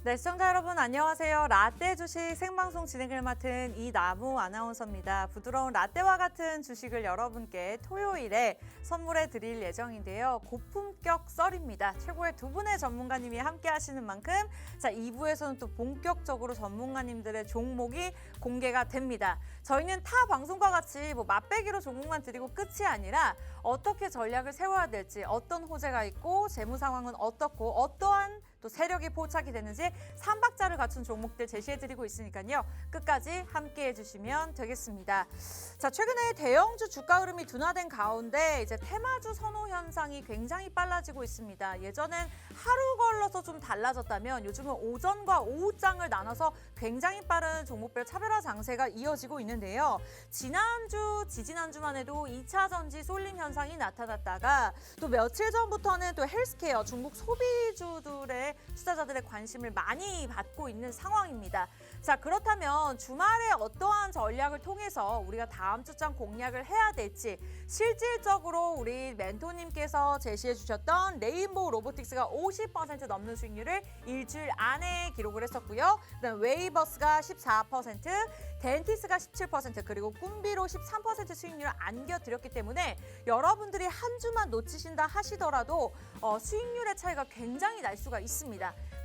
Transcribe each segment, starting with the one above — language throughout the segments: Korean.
네, 시청자 여러분 안녕하세요. 라떼 주식 생방송 진행을 맡은 이나무 아나운서입니다. 부드러운 라떼와 같은 주식을 여러분께 토요일에 선물해 드릴 예정인데요. 고품격 썰입니다. 최고의 두 분의 전문가님이 함께 하시는 만큼 2부에서는 또 본격적으로 전문가님들의 종목이 공개가 됩니다. 저희는 타 방송과 같이 맛배기로 종목만 드리고 끝이 아니라 어떻게 전략을 세워야 될지, 어떤 호재가 있고 재무 상황은 어떻고 어떠한 또 세력이 포착이 되는지 3박자를 갖춘 종목들 제시해드리고 있으니까요. 끝까지 함께해 주시면 되겠습니다. 자, 최근에 대형주 주가 흐름이 둔화된 가운데 이제 테마주 선호 현상이 굉장히 빨라지고 있습니다. 예전엔 하루 걸러서 좀 달라졌다면 요즘은 오전과 오후장을 나눠서 굉장히 빠른 종목별 차별화 장세가 이어지고 있는데요. 지난주, 지지난주만 해도 2차 전지 쏠림 현상이 나타났다가 또 며칠 전부터는 또 헬스케어, 중국 소비주들의 투자자들의 관심을 많이 받고 있는 상황입니다. 자, 그렇다면 주말에 어떠한 전략을 통해서 우리가 다음 주장 공략을 해야 될지 실질적으로 우리 멘토님께서 제시해 주셨던 레인보우 로보틱스가 50% 넘는 수익률을 일주일 안에 기록을 했었고요. 그다음 웨이버스가 14%, 덴티스가 17%, 그리고 꿈비로 13% 수익률을 안겨드렸기 때문에 여러분들이 한 주만 놓치신다 하시더라도 수익률의 차이가 굉장히 날 수가 있습니다.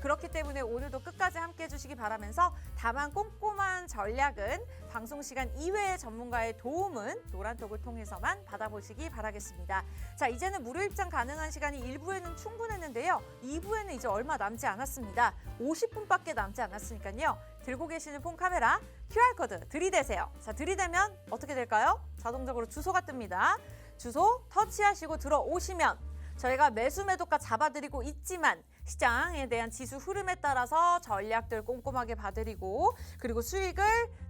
그렇기 때문에 오늘도 끝까지 함께 해주시기 바라면서 다만 꼼꼼한 전략은 방송 시간 이외의 전문가의 도움은 노란톡을 통해서만 받아보시기 바라겠습니다. 자, 이제는 무료 입장 가능한 시간이 1부에는 충분했는데요. 2부에는 이제 얼마 남지 않았습니다. 50분밖에 남지 않았으니까요. 들고 계시는 폰 카메라, QR코드 들이대세요. 자, 들이대면 어떻게 될까요? 자동적으로 주소가 뜹니다. 주소 터치하시고 들어오시면 저희가 매수 매도가 잡아드리고 있지만 시장에 대한 지수 흐름에 따라서 전략들 꼼꼼하게 봐드리고 그리고 수익을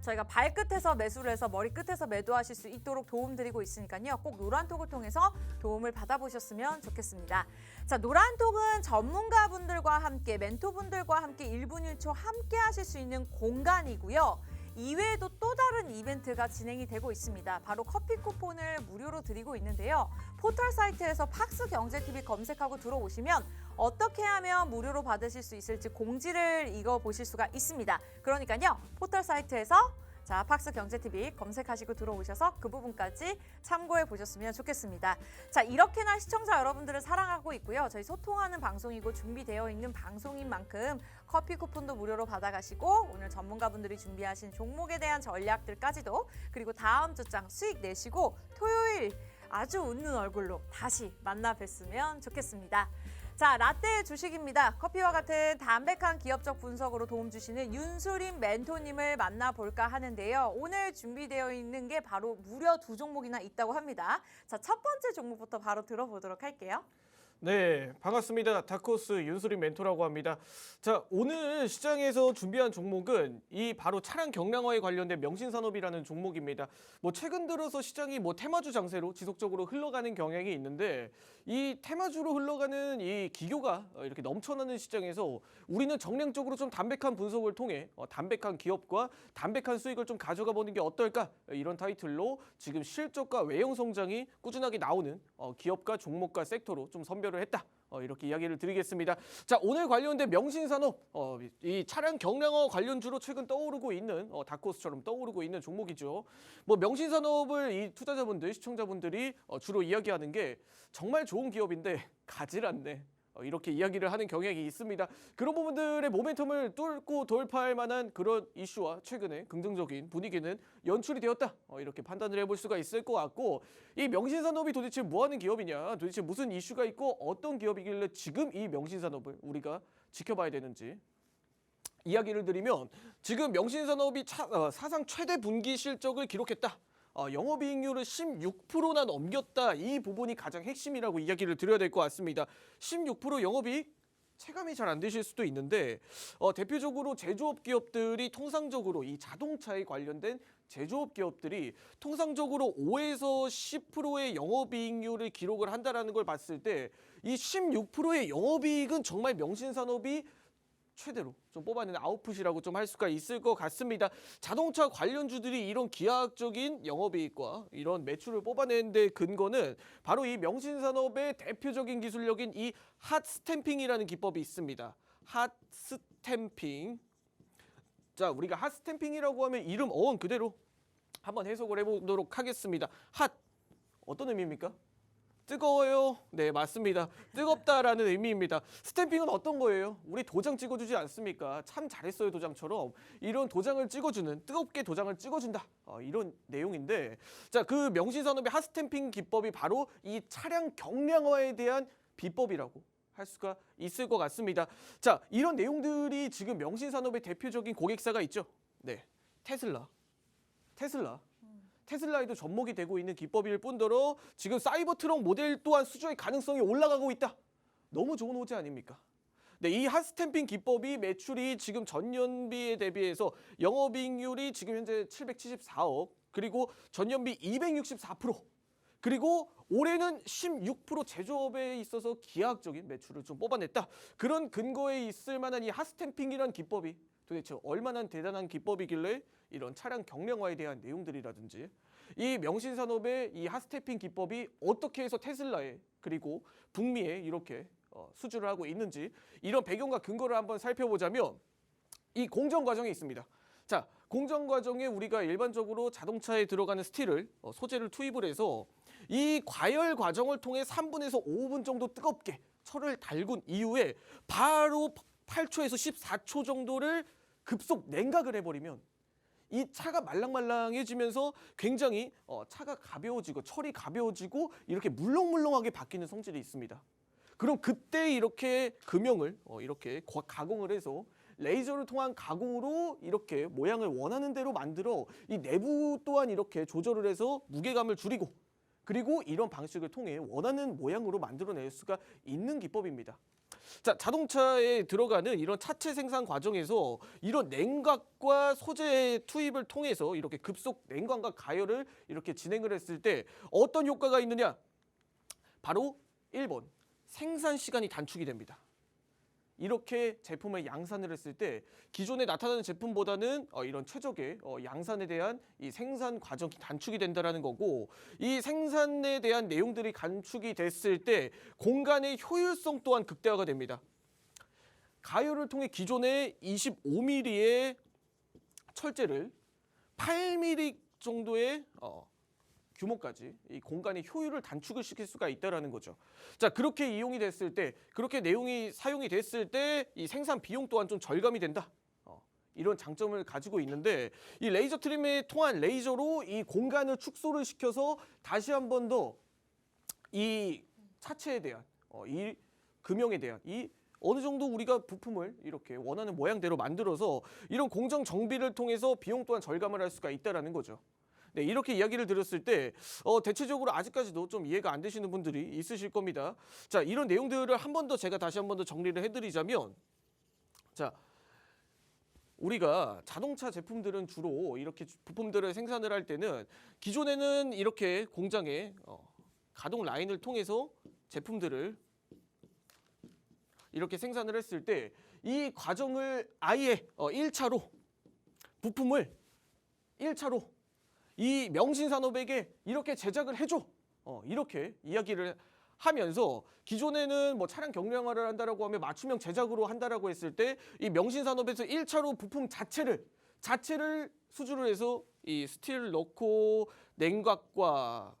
저희가 발끝에서 매수를 해서 머리끝에서 매도하실 수 있도록 도움드리고 있으니까요. 꼭 노란톡을 통해서 도움을 받아보셨으면 좋겠습니다. 자, 노란톡은 전문가분들과 함께 멘토분들과 함께 1분 1초 함께 하실 수 있는 공간이고요. 이외에도 또 다른 이벤트가 진행이 되고 있습니다. 바로 커피 쿠폰을 무료로 드리고 있는데요. 포털 사이트에서 팍스경제TV 검색하고 들어오시면 어떻게 하면 무료로 받으실 수 있을지 공지를 읽어보실 수가 있습니다. 그러니까요. 포털 사이트에서 자, 팍스경제TV 검색하시고 들어오셔서 그 부분까지 참고해 보셨으면 좋겠습니다. 자, 이렇게나 시청자 여러분들을 사랑하고 있고요. 저희 소통하는 방송이고 준비되어 있는 방송인 만큼 커피 쿠폰도 무료로 받아가시고 오늘 전문가분들이 준비하신 종목에 대한 전략들까지도 그리고 다음 주장 수익 내시고 토요일 아주 웃는 얼굴로 다시 만나 뵀으면 좋겠습니다. 자, 라떼 주식입니다. 커피와 같은 담백한 기업적 분석으로 도움 주시는 윤수림 멘토님을 만나볼까 하는데요. 오늘 준비되어 있는 게 바로 무려 2종목이나 있다고 합니다. 자, 첫 번째 종목부터 바로 들어보도록 할게요. 네, 반갑습니다. 다크호스 윤수림 멘토라고 합니다. 자, 오늘 시장에서 준비한 종목은 이 바로 차량 경량화에 관련된 명신산업이라는 종목입니다. 최근 들어서 시장이 테마주 장세로 지속적으로 흘러가는 경향이 있는데 이 테마주로 흘러가는 이 기교가 이렇게 넘쳐나는 시장에서 우리는 정량적으로 좀 담백한 분석을 통해 담백한 기업과 담백한 수익을 좀 가져가 보는 게 어떨까? 이런 타이틀로 지금 실적과 외형 성장이 꾸준하게 나오는 기업과 종목과 섹터로 좀 선별을 했다. 이렇게 이야기를 드리겠습니다. 자, 오늘 관련된 명신산업, 이 차량 경량화 관련주로 최근 떠오르고 있는 다크호스처럼 떠오르고 있는 종목이죠. 명신산업을 이 투자자분들, 시청자분들이 주로 이야기하는 게 정말 좋은 기업인데 가질 않네. 이렇게 이야기를 하는 경향이 있습니다. 그런 부분들의 모멘텀을 뚫고 돌파할 만한 그런 이슈와 최근에 긍정적인 분위기는 연출이 되었다. 이렇게 판단을 해볼 수가 있을 것 같고 이 명신산업이 도대체 뭐하는 기업이냐, 도대체 무슨 이슈가 있고 어떤 기업이길래 지금 이 명신산업을 우리가 지켜봐야 되는지 이야기를 드리면 지금 명신산업이 사상 최대 분기 실적을 기록했다. 영업이익률을 16%나 넘겼다. 이 부분이 가장 핵심이라고 이야기를 드려야 될 것 같습니다. 16% 영업이익? 체감이 잘 안 되실 수도 있는데 대표적으로 제조업 기업들이 통상적으로 이 자동차에 관련된 제조업 기업들이 통상적으로 5에서 10%의 영업이익률을 기록을 한다는 걸 봤을 때 이 16%의 영업이익은 정말 명신산업이 최대로 좀 뽑아내는 아웃풋이라고 좀 할 수가 있을 것 같습니다. 자동차 관련주들이 이런 기하학적인 영업이익과 이런 매출을 뽑아내는 데 근거는 바로 이 명신산업의 대표적인 기술력인 이 핫 스탬핑이라는 기법이 있습니다. 핫 스탬핑. 자, 우리가 핫 스탬핑이라고 하면 이름 어원 그대로 한번 해석을 해보도록 하겠습니다. 핫, 어떤 의미입니까? 뜨거워요. 네, 맞습니다. 뜨겁다라는 의미입니다. 스탬핑은 어떤 거예요? 우리 도장 찍어주지 않습니까? 참 잘했어요 도장처럼 이런 도장을 찍어주는, 뜨겁게 도장을 찍어준다. 이런 내용인데, 자, 그 명신산업의 핫스탬핑 기법이 바로 이 차량 경량화에 대한 비법이라고 할 수가 있을 것 같습니다. 자, 이런 내용들이 지금 명신산업의 대표적인 고객사가 있죠. 네, 테슬라에도 접목이 되고 있는 기법일 뿐더러 지금 사이버 트럭 모델 또한 수주의 가능성이 올라가고 있다. 너무 좋은 호재 아닙니까? 네, 이 핫스탬핑 기법이 매출이 지금 전년비에 대비해서 영업이익률이 지금 현재 774억, 그리고 전년비 264%, 그리고 올해는 16% 제조업에 있어서 기하학적인 매출을 좀 뽑아냈다. 그런 근거에 있을 만한 이 핫스탬핑이란 기법이 도대체 얼마나 대단한 기법이길래 이런 차량 경량화에 대한 내용들이라든지 이 명신산업의 이 핫스탬핑 기법이 어떻게 해서 테슬라에 그리고 북미에 이렇게 수주를 하고 있는지, 이런 배경과 근거를 한번 살펴보자면 이 공정 과정이 있습니다. 자, 공정 과정에 우리가 일반적으로 자동차에 들어가는 스틸을 소재를 투입을 해서 이 과열 과정을 통해 3분에서 5분 정도 뜨겁게 철을 달군 이후에 바로 8초에서 14초 정도를 급속 냉각을 해버리면 이 차가 말랑말랑해지면서 굉장히 차가 가벼워지고 철이 가벼워지고 이렇게 물렁물렁하게 바뀌는 성질이 있습니다. 그럼 그때 이렇게 금형을 이렇게 가공을 해서 레이저를 통한 가공으로 이렇게 모양을 원하는 대로 만들어 이 내부 또한 이렇게 조절을 해서 무게감을 줄이고, 그리고 이런 방식을 통해 원하는 모양으로 만들어낼 수가 있는 기법입니다. 자, 자동차에 들어가는 이런 차체 생산 과정에서 이런 냉각과 소재 투입을 통해서 이렇게 급속 냉각과 가열을 이렇게 진행을 했을 때 어떤 효과가 있느냐? 바로 1번, 생산 시간이 단축이 됩니다. 이렇게 제품을 양산을 했을 때 기존에 나타나는 제품보다는 이런 최적의 양산에 대한 이 생산 과정이 단축이 된다는 거고, 이 생산에 대한 내용들이 단축이 됐을 때 공간의 효율성 또한 극대화가 됩니다. 가열을 통해 기존의 25mm의 철제를 8mm 정도의 규모까지 이 공간의 효율을 단축을 시킬 수가 있다는 거죠. 자, 그렇게 이용이 됐을 때, 그렇게 내용이 사용이 됐을 때 이 생산 비용 또한 좀 절감이 된다. 이런 장점을 가지고 있는데, 이 레이저 트림에 통한 레이저로 이 공간을 축소를 시켜서 다시 한 번 더 이 차체에 대한 이 금형에 대한 이 어느 정도 우리가 부품을 이렇게 원하는 모양대로 만들어서 이런 공정 정비를 통해서 비용 또한 절감을 할 수가 있다는 거죠. 네, 이렇게 이야기를 들었을 때 대체적으로 아직까지도 좀 이해가 안 되시는 분들이 있으실 겁니다. 자, 이런 내용들을 한 번 더 제가 다시 한 번 더 정리를 해드리자면, 자, 우리가 자동차 제품들은 주로 이렇게 부품들을 생산을 할 때는 기존에는 이렇게 공장에 가동 라인을 통해서 제품들을 이렇게 생산을 했을 때 이 과정을 아예 1차로 부품을 1차로 이 명신산업에게 이렇게 제작을 해줘, 이렇게 이야기를 하면서 기존에는 뭐 차량 경량화를 한다라고 하면 맞춤형 제작으로 한다라고 했을 때 이 명신산업에서 1차로 부품 자체를 수주를 해서 이 스틸을 넣고 냉각과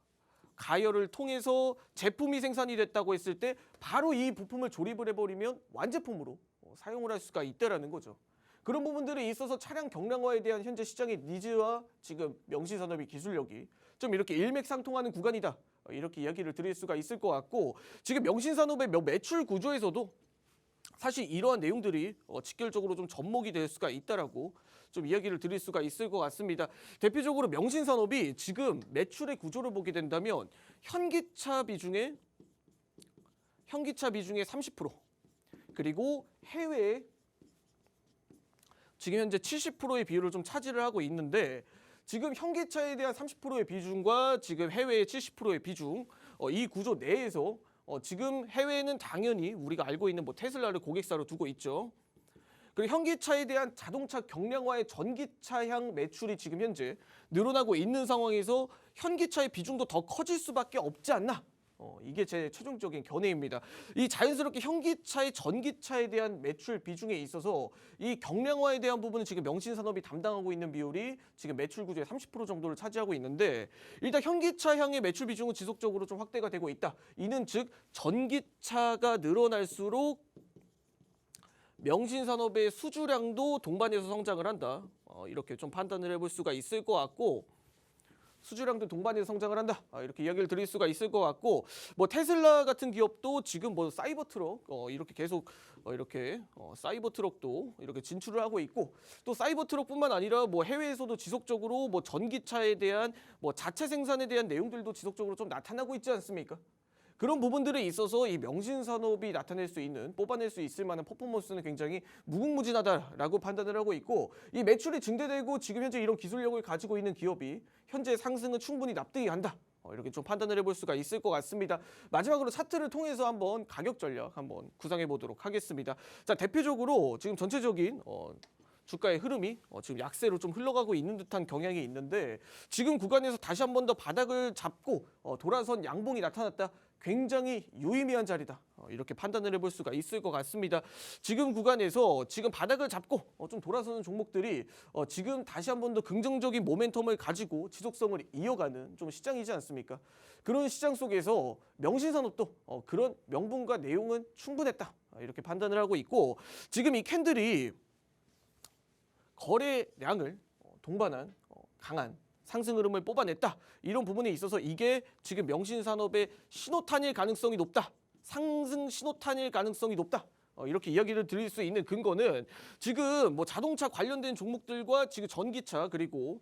가열을 통해서 제품이 생산이 됐다고 했을 때 바로 이 부품을 조립을 해버리면 완제품으로 사용을 할 수가 있다라는 거죠. 그런 부분들에 있어서 차량 경량화에 대한 현재 시장의 니즈와 지금 명신산업의 기술력이 좀 이렇게 일맥상통하는 구간이다, 이렇게 이야기를 드릴 수가 있을 것 같고, 지금 명신산업의 매출 구조에서도 사실 이러한 내용들이 직결적으로 좀 접목이 될 수가 있다라고 좀 이야기를 드릴 수가 있을 것 같습니다. 대표적으로 명신산업이 지금 매출의 구조를 보게 된다면 현기차 비중의 30%, 그리고 해외에 지금 현재 70%의 비율을 좀 차지를 하고 있는데, 지금 현기차에 대한 30%의 비중과 지금 해외의 70%의 비중, 이 구조 내에서 지금 해외에는 당연히 우리가 알고 있는 뭐 테슬라를 고객사로 두고 있죠. 그리고 현기차에 대한 자동차 경량화의 전기차향 매출이 지금 현재 늘어나고 있는 상황에서 현기차의 비중도 더 커질 수밖에 없지 않나? 이게 제 최종적인 견해입니다. 이 자연스럽게 현기차의 전기차에 대한 매출 비중에 있어서 이 경량화에 대한 부분은 지금 명신산업이 담당하고 있는 비율이 지금 매출 구조의 30% 정도를 차지하고 있는데 일단 현기차향의 매출 비중은 지속적으로 좀 확대가 되고 있다. 이는 즉 전기차가 늘어날수록 명신산업의 수주량도 동반해서 성장을 한다. 이렇게 좀 판단을 해볼 수가 있을 것 같고 수주량도 동반해서 성장을 한다. 이렇게 이야기를 드릴 수가 있을 것 같고 뭐 테슬라 같은 기업도 지금 뭐 사이버 트럭 이렇게 계속 이렇게 사이버 트럭도 이렇게 진출을 하고 있고 또 사이버 트럭뿐만 아니라 뭐 해외에서도 지속적으로 뭐 전기차에 대한 뭐 자체 생산에 대한 내용들도 지속적으로 좀 나타나고 있지 않습니까? 그런 부분들에 있어서 이 명신산업이 나타낼 수 있는 뽑아낼 수 있을 만한 퍼포먼스는 굉장히 무궁무진하다라고 판단을 하고 있고 이 매출이 증대되고 지금 현재 이런 기술력을 가지고 있는 기업이 현재 상승은 충분히 납득이 간다. 이렇게 좀 판단을 해볼 수가 있을 것 같습니다. 마지막으로 차트를 통해서 한번 가격 전략 한번 구상해 보도록 하겠습니다. 자, 대표적으로 지금 전체적인 주가의 흐름이 지금 약세로 좀 흘러가고 있는 듯한 경향이 있는데 지금 구간에서 다시 한 번 더 바닥을 잡고 돌아선 양봉이 나타났다. 굉장히 유의미한 자리다. 이렇게 판단을 해볼 수가 있을 것 같습니다. 지금 구간에서 지금 바닥을 잡고 좀 돌아서는 종목들이 지금 다시 한 번 더 긍정적인 모멘텀을 가지고 지속성을 이어가는 좀 시장이지 않습니까? 그런 시장 속에서 명신산업도 그런 명분과 내용은 충분했다. 이렇게 판단을 하고 있고 지금 이 캔들이 거래량을 동반한 강한 상승 흐름을 뽑아냈다. 이런 부분에 있어서 이게 지금 명신산업의 신호탄일 가능성이 높다. 상승 신호탄일 가능성이 높다. 이렇게 이야기를 드릴 수 있는 근거는 지금 뭐 자동차 관련된 종목들과 지금 전기차 그리고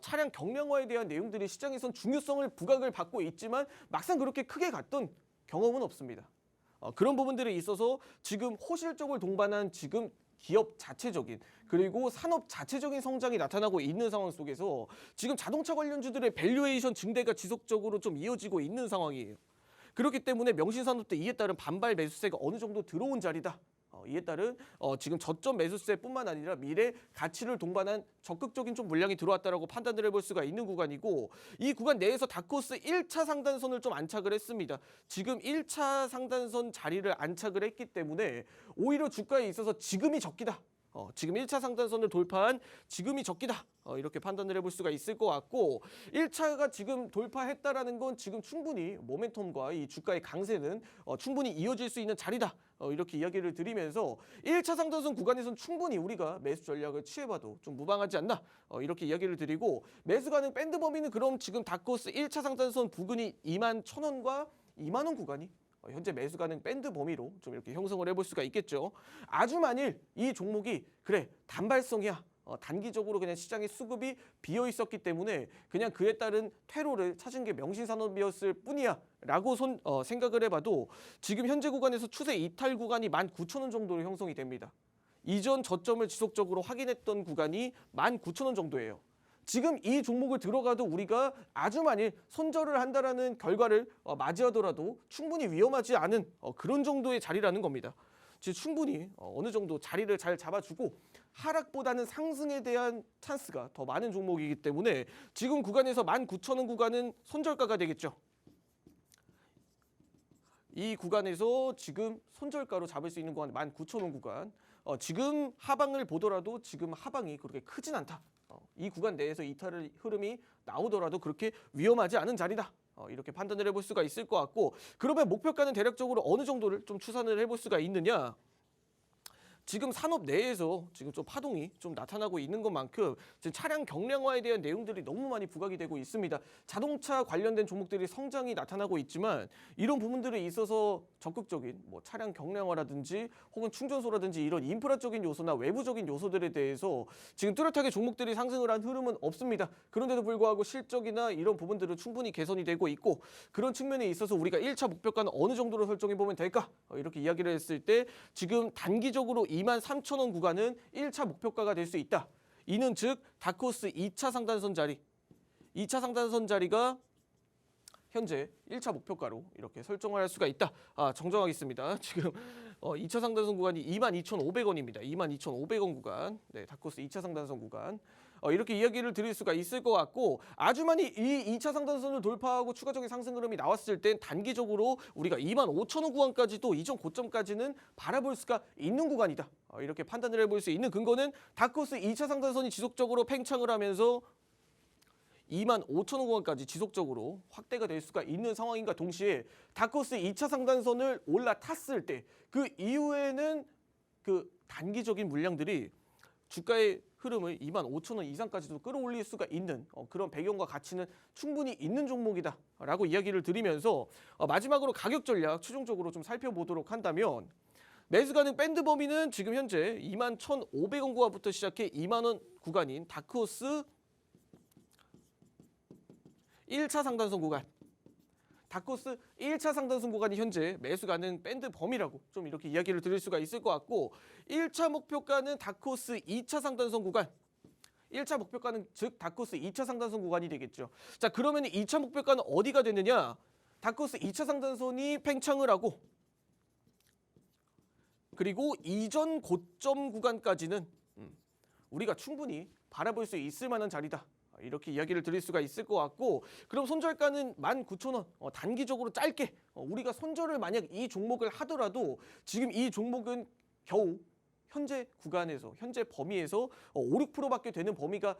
차량 경량화에 대한 내용들이 시장에선 중요성을 부각을 받고 있지만 막상 그렇게 크게 갔던 경험은 없습니다. 그런 부분들에 있어서 지금 호실적을 동반한 지금 기업 자체적인 그리고 산업 자체적인 성장이 나타나고 있는 상황 속에서 지금 자동차 관련주들의 밸류에이션 증대가 지속적으로 좀 이어지고 있는 상황이에요. 그렇기 때문에 명신산업도 이에 따른 반발 매수세가 어느 정도 들어온 자리다. 이에 따른 지금 저점 매수세뿐만 아니라 미래 가치를 동반한 적극적인 좀 물량이 들어왔다라고 판단을 해볼 수가 있는 구간이고 이 구간 내에서 다크호스 1차 상단선을 좀 안착을 했습니다. 지금 1차 상단선 자리를 안착을 했기 때문에 오히려 주가에 있어서 지금이 적기다. 지금 1차 상단선을 돌파한 지금이 적기다. 이렇게 판단을 해볼 수가 있을 것 같고 1차가 지금 돌파했다라는 건 지금 충분히 모멘텀과 이 주가의 강세는 충분히 이어질 수 있는 자리다. 이렇게 이야기를 드리면서 1차 상단선 구간에서는 충분히 우리가 매수 전략을 취해봐도 좀 무방하지 않나. 이렇게 이야기를 드리고 매수 가능 밴드 범위는 그럼 지금 다크호스 1차 상단선 부근이 21,000원과 2만 원 구간이 현재 매수 가능 밴드 범위로 좀 이렇게 형성을 해볼 수가 있겠죠. 아주 만일 이 종목이 그래 단발성이야. 단기적으로 그냥 시장의 수급이 비어 있었기 때문에 그냥 그에 따른 퇴로를 찾은 게 명신산업이었을 뿐이야 라고 생각을 해봐도 지금 현재 구간에서 추세 이탈 구간이 19,000원 정도로 형성이 됩니다. 이전 저점을 지속적으로 확인했던 구간이 19,000원 정도예요. 지금 이 종목을 들어가도 우리가 아주 만일 손절을 한다라는 결과를 맞이하더라도 충분히 위험하지 않은 그런 정도의 자리라는 겁니다. 지금 충분히 어느 정도 자리를 잘 잡아주고 하락보다는 상승에 대한 찬스가 더 많은 종목이기 때문에 지금 구간에서 19,000원 구간은 손절가가 되겠죠. 이 구간에서 지금 손절가로 잡을 수 있는 구간 19,000원 구간 지금 하방을 보더라도 지금 하방이 그렇게 크진 않다. 이 구간 내에서 이탈의 흐름이 나오더라도 그렇게 위험하지 않은 자리다. 이렇게 판단을 해볼 수가 있을 것 같고 그러면 목표가는 대략적으로 어느 정도를 좀 추산을 해볼 수가 있느냐. 지금 산업 내에서 지금 좀 파동이 좀 나타나고 있는 것만큼 지금 차량 경량화에 대한 내용들이 너무 많이 부각이 되고 있습니다. 자동차 관련된 종목들이 성장이 나타나고 있지만 이런 부분들에 있어서 적극적인 뭐 차량 경량화라든지 혹은 충전소라든지 이런 인프라적인 요소나 외부적인 요소들에 대해서 지금 뚜렷하게 종목들이 상승을 한 흐름은 없습니다. 그런데도 불구하고 실적이나 이런 부분들은 충분히 개선이 되고 있고 그런 측면에 있어서 우리가 1차 목표가는 어느 정도로 설정해 보면 될까? 이렇게 이야기를 했을 때 지금 단기적으로 23,000원 구간은 1차 목표가가 될 수 있다. 이는 즉 다크호스 2차 상단선 자리. 2차 상단선 자리가 현재 1차 목표가로 이렇게 설정을 할 수가 있다. 정정하겠습니다. 지금 2차 상단선 구간이 22,500원입니다. 22,500원 구간. 네, 다코스 2차 상단선 구간. 이렇게 이야기를 드릴 수가 있을 것 같고, 아주 많이 이 2차 상단선을 돌파하고 추가적인 상승 흐름이 나왔을 땐 단기적으로 우리가 25,000원 구간까지도 이전 고점까지는 바라볼 수가 있는 구간이다. 이렇게 판단을 해볼 수 있는 근거는 다코스 2차 상단선이 지속적으로 팽창을 하면서 25,000원 구간까지 지속적으로 확대가 될 수가 있는 상황인가 동시에 다코스 2차 상단선을 올라탔을 때 그 이후에는 그 단기적인 물량들이 주가의 흐름을 25,000원 이상까지도 끌어올릴 수가 있는 그런 배경과 가치는 충분히 있는 종목이다라고 이야기를 드리면서 마지막으로 가격 전략 최종적으로 좀 살펴보도록 한다면 매수 가능 밴드 범위는 지금 현재 21,500원 구간부터 시작해 2만 원 구간인 다크호스 1차 상단선 구간, 다코스 1차 상단선 구간이 현재 매수 가능 밴드 범위라고 좀 이렇게 이야기를 드릴 수가 있을 것 같고, 1차 목표가는 다코스 2차 상단선 구간, 1차 목표가는 즉 다코스 2차 상단선 구간이 되겠죠. 자, 그러면 2차 목표가는 어디가 되느냐? 다코스 2차 상단선이 팽창을 하고 그리고 이전 고점 구간까지는 우리가 충분히 바라볼 수 있을 만한 자리다. 이렇게 이야기를 드릴 수가 있을 것 같고, 그럼 손절가는 19,000원. 단기적으로 짧게 우리가 손절을 만약 이 종목을 하더라도 지금 이 종목은 겨우 현재 구간에서 현재 범위에서 5, 6%밖에 되는 범위가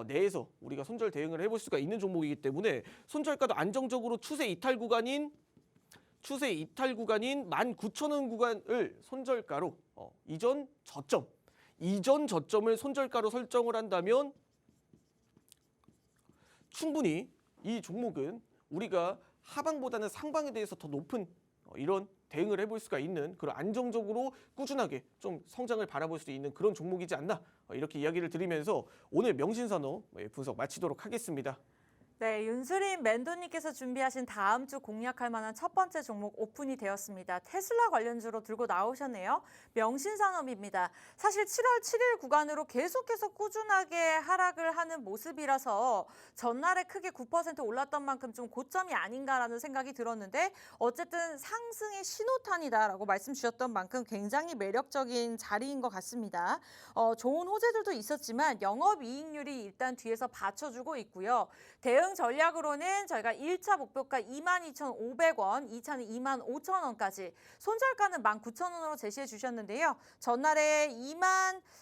내에서 우리가 손절 대응을 해볼 수가 있는 종목이기 때문에 손절가도 안정적으로 추세 이탈 구간인 19,000원 구간을 손절가로 이전 저점을 손절가로 설정을 한다면 충분히 이 종목은 우리가 하방보다는 상방에 대해서 더 높은 이런 대응을 해볼 수가 있는 그런 안정적으로 꾸준하게 좀 성장을 바라볼 수 있는 그런 종목이지 않나, 이렇게 이야기를 드리면서 오늘 명신산업 분석 마치도록 하겠습니다. 네, 윤수림 멘토님께서 준비하신 다음 주 공략할 만한 첫 번째 종목 오픈이 되었습니다. 테슬라 관련주로 들고 나오셨네요. 명신산업입니다. 사실 7월 7일 구간으로 계속해서 꾸준하게 하락을 하는 모습이라서 전날에 크게 9% 올랐던 만큼 좀 고점이 아닌가라는 생각이 들었는데, 어쨌든 상승의 신호탄이다라고 말씀 주셨던 만큼 굉장히 매력적인 자리인 것 같습니다. 좋은 호재들도 있었지만 영업이익률이 일단 뒤에서 받쳐주고 있고요. 대응 전략으로는 저희가 1차 목표가 22,500원, 2차는 25,000원까지, 손절가는 19,000원으로 제시해 주셨는데요. 전날에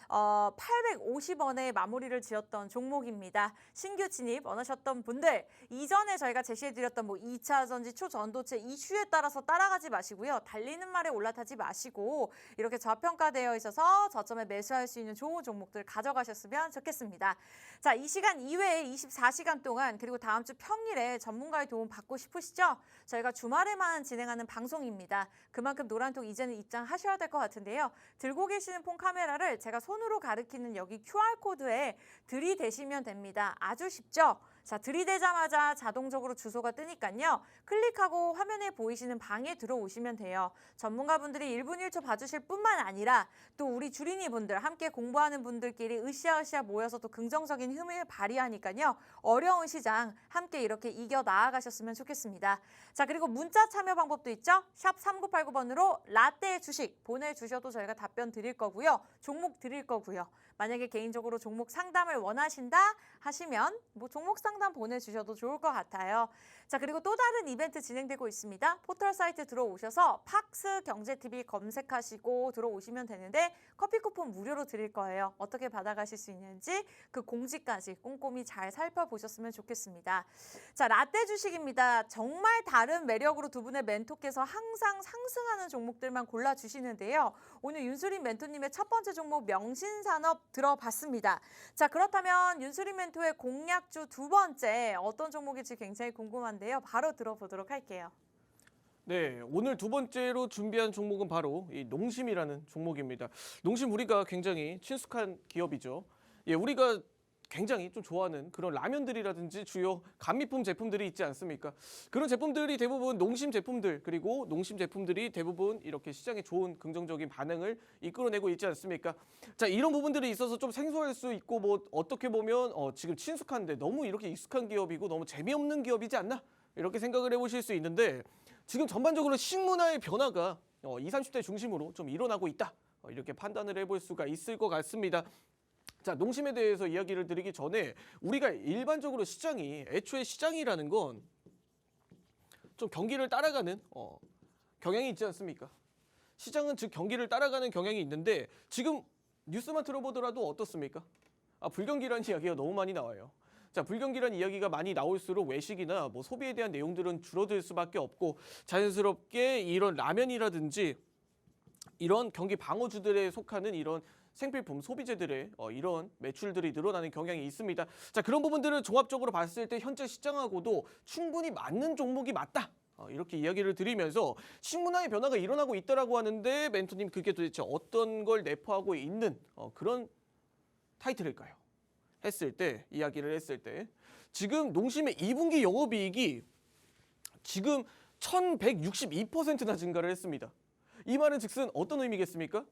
2850원에 마무리를 지었던 종목입니다. 신규 진입 원하셨던 분들, 이전에 저희가 제시해 드렸던 2차 전지, 초전도체 이슈에 따라서 따라가지 마시고요. 달리는 말에 올라타지 마시고 이렇게 저평가되어 있어서 저점에 매수할 수 있는 좋은 종목들 가져가셨으면 좋겠습니다. 자, 이 시간 이외에 24시간 동안 그리고 다음 주 평일에 전문가의 도움 받고 싶으시죠? 저희가 주말에만 진행하는 방송입니다. 그만큼 노란톡 이제는 입장하셔야 될 것 같은데요. 들고 계시는 폰 카메라를 제가 손으로 가리키는 여기 QR코드에 들이대시면 됩니다. 아주 쉽죠? 자, 들이대자마자 자동적으로 주소가 뜨니까요. 클릭하고 화면에 보이시는 방에 들어오시면 돼요. 전문가분들이 1분 1초 봐주실 뿐만 아니라 또 우리 주린이 분들, 함께 공부하는 분들끼리 으쌰으쌰 모여서 또 긍정적인 힘을 발휘하니까요. 어려운 시장 함께 이렇게 이겨 나아가셨으면 좋겠습니다. 자, 그리고 문자 참여 방법도 있죠. 샵 3989번으로 라떼 주식 보내주셔도 저희가 답변 드릴 거고요. 종목 드릴 거고요. 만약에 개인적으로 종목 상담을 원하신다 하시면 종목 상담 보내주셔도 좋을 것 같아요. 자, 그리고 또 다른 이벤트 진행되고 있습니다. 포털 사이트 들어오셔서 팍스 경제TV 검색하시고 들어오시면 되는데 커피 쿠폰 무료로 드릴 거예요. 어떻게 받아가실 수 있는지 그 공지까지 꼼꼼히 잘 살펴보셨으면 좋겠습니다. 자, 라떼 주식입니다. 정말 다른 매력으로 두 분의 멘토께서 항상 상승하는 종목들만 골라주시는데요. 오늘 윤수림 멘토님의 첫 번째 종목 명신산업 들어봤습니다. 자, 그렇다면 윤수림 멘토의 공략주 두 번째 어떤 종목일지 굉장히 궁금한데요. 바로 들어보도록 할게요. 네, 오늘 두 번째로 준비한 종목은 바로 이 농심이라는 종목입니다. 농심 우리가 굉장히 친숙한 기업이죠. 예, 우리가 굉장히 좀 좋아하는 그런 라면들이라든지 주요 감미품 제품들이 있지 않습니까? 그런 제품들이 대부분 농심 제품들, 그리고 농심 제품들이 대부분 이렇게 시장에 좋은 긍정적인 반응을 이끌어내고 있지 않습니까? 자, 이런 부분들이 있어서 좀 생소할 수 있고 어떻게 보면 지금 친숙한데 너무 이렇게 익숙한 기업이고 너무 재미없는 기업이지 않나? 이렇게 생각을 해보실 수 있는데 지금 전반적으로 식문화의 변화가 20, 30대 중심으로 좀 일어나고 있다. 이렇게 판단을 해볼 수가 있을 것 같습니다. 자, 농심에 대해서 이야기를 드리기 전에 우리가 일반적으로 애초에 시장이라는 건 좀 경기를 따라가는 경향이 있지 않습니까? 시장은 즉 경기를 따라가는 경향이 있는데 지금 뉴스만 들어보더라도 어떻습니까? 불경기라는 이야기가 너무 많이 나와요. 자, 불경기라는 이야기가 많이 나올수록 외식이나 뭐 소비에 대한 내용들은 줄어들 수밖에 없고 자연스럽게 이런 라면이라든지 이런 경기 방어주들에 속하는 이런 생필품 소비재들의 이런 매출들이 늘어나는 경향이 있습니다. 자, 그런 부분들을 종합적으로 봤을 때 현재 시장하고도 충분히 맞는 종목이 맞다. 이렇게 이야기를 드리면서 식문화의 변화가 일어나고 있다라고 하는데 멘토님 그게 도대체 어떤 걸 내포하고 있는 그런 타이틀일까요? 이야기를 했을 때 지금 농심의 2분기 영업이익이 지금 1162%나 증가를 했습니다. 이 말은 즉슨 어떤 의미겠습니까?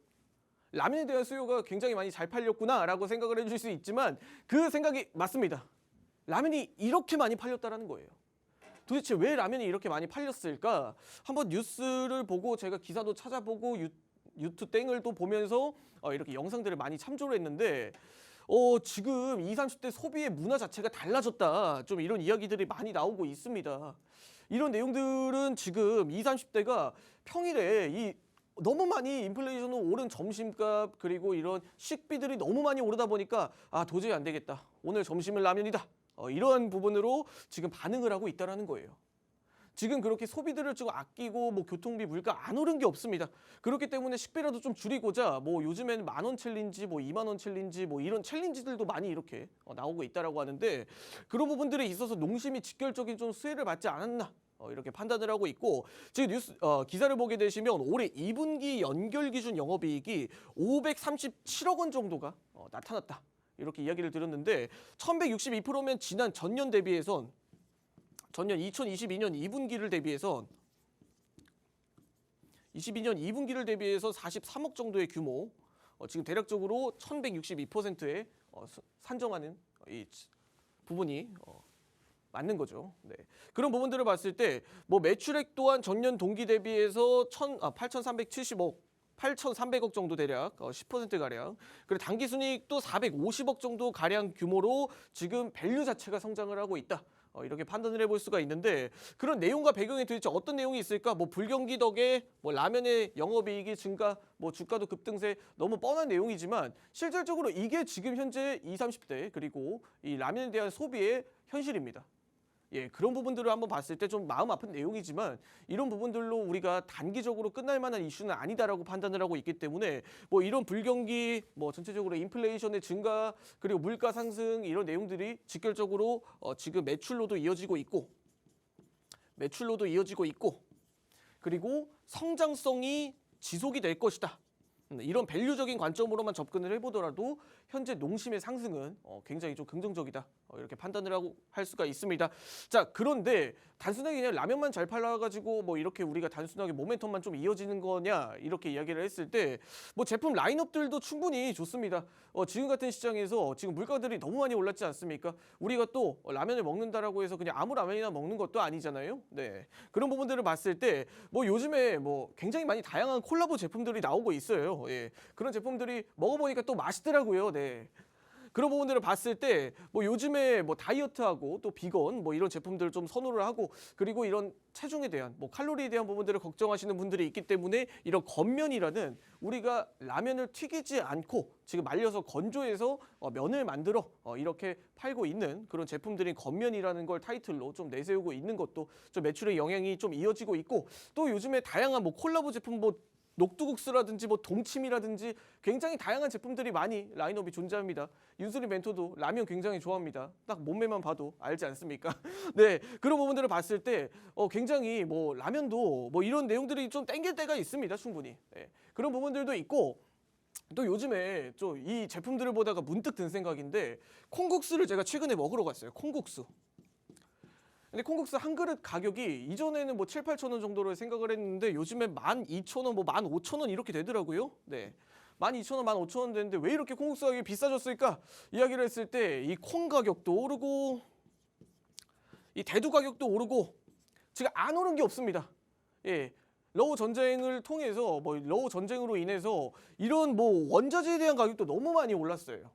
라면에 대한 수요가 굉장히 많이 잘 팔렸구나라고 생각을 해주실 수 있지만 그 생각이 맞습니다. 라면이 이렇게 많이 팔렸다라는 거예요. 도대체 왜 라면이 이렇게 많이 팔렸을까? 한번 뉴스를 보고 제가 기사도 찾아보고 유튜브 땡을 또 보면서 이렇게 영상들을 많이 참조를 했는데 지금 20, 30대 소비의 문화 자체가 달라졌다. 좀 이런 이야기들이 많이 나오고 있습니다. 이런 내용들은 지금 20, 30대가 평일에 너무 많이 인플레이션으로 오른 점심값 그리고 이런 식비들이 너무 많이 오르다 보니까 도저히 안 되겠다. 오늘 점심은 라면이다. 이런 부분으로 지금 반응을 하고 있다는 거예요. 지금 그렇게 소비들을 좀 아끼고 뭐 교통비 물가 안 오른 게 없습니다. 그렇기 때문에 식비라도 좀 줄이고자 뭐 요즘에는 10,000원 챌린지 뭐 20,000원 챌린지 뭐 이런 챌린지들도 많이 이렇게 나오고 있다라고 하는데 그런 부분들에 있어서 농심이 직결적인 좀 수혜를 받지 않았나 이렇게 판단을 하고 있고 지금 기사를 보게 되시면 올해 2분기 연결 기준 영업이익이 537억 원 정도가 나타났다. 이렇게 이야기를 드렸는데 1162%면 지난 전년 대비해선 전년 2022년 2분기를 대비해서 43억 정도의 규모 지금 대략적으로 1162%에 산정하는 이 부분이 맞는 거죠. 네. 그런 부분들을 봤을 때 뭐 매출액 또한 전년 동기 대비해서 8,300억 정도 대략 10% 가량. 그리고 당기 순이익도 450억 정도 가량 규모로 지금 밸류 자체가 성장을 하고 있다. 이렇게 판단을 해볼 수가 있는데 그런 내용과 배경에 도대체 어떤 내용이 있을까? 뭐 불경기 덕에 뭐 라면의 영업이익이 증가, 뭐 주가도 급등세 너무 뻔한 내용이지만 실질적으로 이게 지금 현재 20, 30대 그리고 이 라면에 대한 소비의 현실입니다. 예, 그런 부분들을 한번 봤을 때 좀 마음 아픈 내용이지만 이런 부분들로 우리가 단기적으로 끝날 만한 이슈는 아니다라고 판단을 하고 있기 때문에 뭐 이런 불경기, 뭐 전체적으로 인플레이션의 증가 그리고 물가 상승 이런 내용들이 직결적으로 지금 매출로도 이어지고 있고 그리고 성장성이 지속이 될 것이다. 이런 밸류적인 관점으로만 접근을 해보더라도 현재 농심의 상승은 굉장히 좀 긍정적이다 이렇게 판단을 하고 할 수가 있습니다. 자, 그런데 단순하게 그냥 라면만 잘 팔아가지고 뭐 이렇게 우리가 단순하게 모멘텀만 좀 이어지는 거냐 이렇게 이야기를 했을 때 뭐 제품 라인업들도 충분히 좋습니다. 지금 같은 시장에서 지금 물가들이 너무 많이 올랐지 않습니까? 우리가 또 라면을 먹는다라고 해서 그냥 아무 라면이나 먹는 것도 아니잖아요. 네, 그런 부분들을 봤을 때 뭐 요즘에 뭐 굉장히 많이 다양한 콜라보 제품들이 나오고 있어요. 예, 그런 제품들이 먹어보니까 또 맛있더라고요. 네. 그런 부분들을 봤을 때 뭐 요즘에 뭐 다이어트하고 또 비건 뭐 이런 제품들을 좀 선호를 하고 그리고 이런 체중에 대한 뭐 칼로리에 대한 부분들을 걱정하시는 분들이 있기 때문에 이런 겉면이라는 우리가 라면을 튀기지 않고 지금 말려서 건조해서 면을 만들어 이렇게 팔고 있는 그런 제품들인 겉면이라는 걸 타이틀로 좀 내세우고 있는 것도 좀 매출의 영향이 좀 이어지고 있고 또 요즘에 다양한 뭐 콜라보 제품 뭐 녹두국수라든지 뭐 동치미라든지 굉장히 다양한 제품들이 많이 라인업이 존재합니다. 윤수리 멘토도 라면 굉장히 좋아합니다. 딱 몸매만 봐도 알지 않습니까? 네, 그런 부분들을 봤을 때 굉장히 뭐 라면도 뭐 이런 내용들이 좀 땡길 때가 있습니다. 충분히. 네, 그런 부분들도 있고 또 요즘에 좀 이 제품들을 보다가 문득 든 생각인데 콩국수를 제가 최근에 먹으러 갔어요. 콩국수. 근데 콩국수 한 그릇 가격이 이전에는 뭐 7, 8천 원 정도로 생각을 했는데 요즘에 12,000원, 뭐 15,000원 이렇게 되더라고요. 네. 12,000원, 15,000원 되는데 왜 이렇게 콩국수 가격이 비싸졌을까? 이야기를 했을 때 이 콩 가격도 오르고 이 대두 가격도 오르고 지금 안 오른 게 없습니다. 예. 러우 전쟁을 통해서 뭐 러우 전쟁으로 인해서 이런 뭐 원자재에 대한 가격도 너무 많이 올랐어요.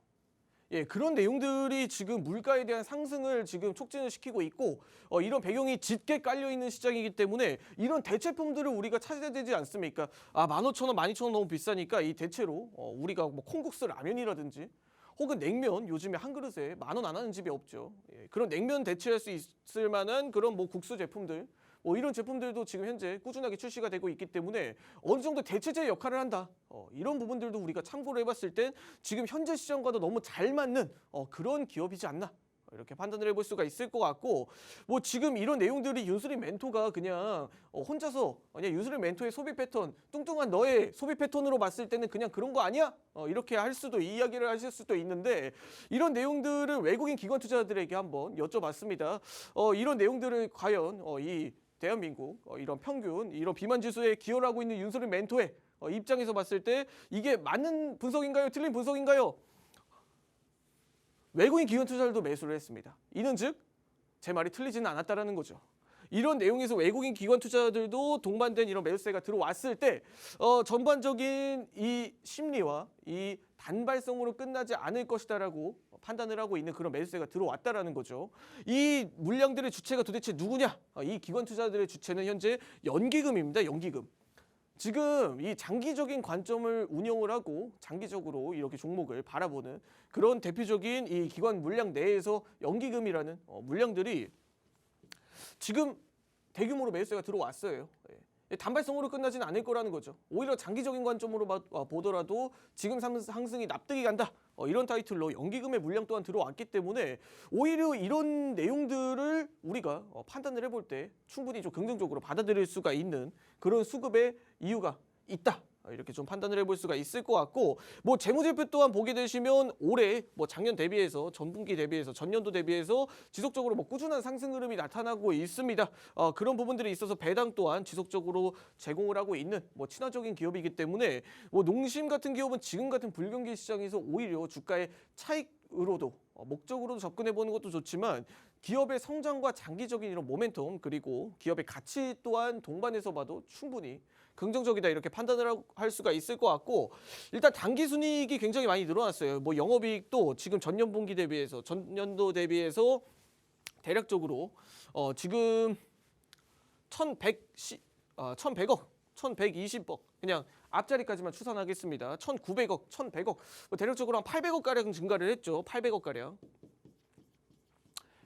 예, 그런 내용들이 지금 물가에 대한 상승을 지금 촉진을 시키고 있고 이런 배경이 짙게 깔려 있는 시장이기 때문에 이런 대체품들을 우리가 찾아야 되지 않습니까? 15,000원, 12,000원 너무 비싸니까 이 대체로 우리가 뭐 콩국수 라면이라든지 혹은 냉면 요즘에 한 그릇에 10,000원 안 하는 집이 없죠. 예, 그런 냉면 대체할 수 있을 만한 그런 뭐 국수 제품들 이런 제품들도 지금 현재 꾸준하게 출시가 되고 있기 때문에 어느 정도 대체제 역할을 한다. 이런 부분들도 우리가 참고를 해봤을 땐 지금 현재 시장과도 너무 잘 맞는 그런 기업이지 않나. 이렇게 판단을 해볼 수가 있을 것 같고 뭐 지금 이런 내용들이 윤수린 멘토가 그냥 혼자서 그냥 윤수린 멘토의 소비 패턴 뚱뚱한 너의 소비 패턴으로 봤을 때는 그냥 그런 거 아니야? 이렇게 할 수도 이야기를 하실 수도 있는데 이런 내용들을 외국인 기관 투자자들에게 한번 여쭤봤습니다. 이런 내용들을 과연 이 대한민국 이런 평균 이런 비만 지수에 기여를 하고 있는 윤수린 멘토의 입장에서 봤을 때 이게 맞는 분석인가요? 틀린 분석인가요? 외국인 기관 투자자들도 매수를 했습니다. 이는 즉 제 말이 틀리지는 않았다라는 거죠. 이런 내용에서 외국인 기관 투자자들도 동반된 이런 매수세가 들어왔을 때 전반적인 이 심리와 이 단발성으로 끝나지 않을 것이다라고 판단을 하고 있는 그런 매수세가 들어왔다라는 거죠. 이 물량들의 주체가 도대체 누구냐? 이 기관 투자자들의 주체는 현재 연기금입니다. 연기금. 지금 이 장기적인 관점을 운영을 하고 장기적으로 이렇게 종목을 바라보는 그런 대표적인 이 기관 물량 내에서 연기금이라는 물량들이 지금 대규모로 매수세가 들어왔어요. 단발성으로 끝나지는 않을 거라는 거죠. 오히려 장기적인 관점으로 보더라도 지금 상승이 납득이 간다. 이런 타이틀로 연기금의 물량 또한 들어왔기 때문에 오히려 이런 내용들을 우리가 판단을 해볼 때 충분히 좀 긍정적으로 받아들일 수가 있는 그런 수급의 이유가 있다. 이렇게 좀 판단을 해볼 수가 있을 것 같고 뭐 재무제표 또한 보게 되시면 올해 뭐 작년 대비해서 전분기 대비해서 전년도 대비해서 지속적으로 뭐 꾸준한 상승 흐름이 나타나고 있습니다. 그런 부분들이 있어서 배당 또한 지속적으로 제공을 하고 있는 뭐 친화적인 기업이기 때문에 뭐 농심 같은 기업은 지금 같은 불경기 시장에서 오히려 주가의 차익으로도 목적으로도 접근해 보는 것도 좋지만 기업의 성장과 장기적인 이런 모멘텀 그리고 기업의 가치 또한 동반해서 봐도 충분히 긍정적이다 이렇게 판단을 할 수가 있을 것 같고 일단 단기 순이익이 굉장히 많이 늘어났어요. 뭐 영업이익도 지금 전년분기 대비해서 전년도 대비해서 대략적으로 지금 1,100억, 1,120억 그냥 앞자리까지만 추산하겠습니다. 1,900억, 1,100억 뭐 대략적으로 한 800억 가량 증가를 했죠. 800억 가량.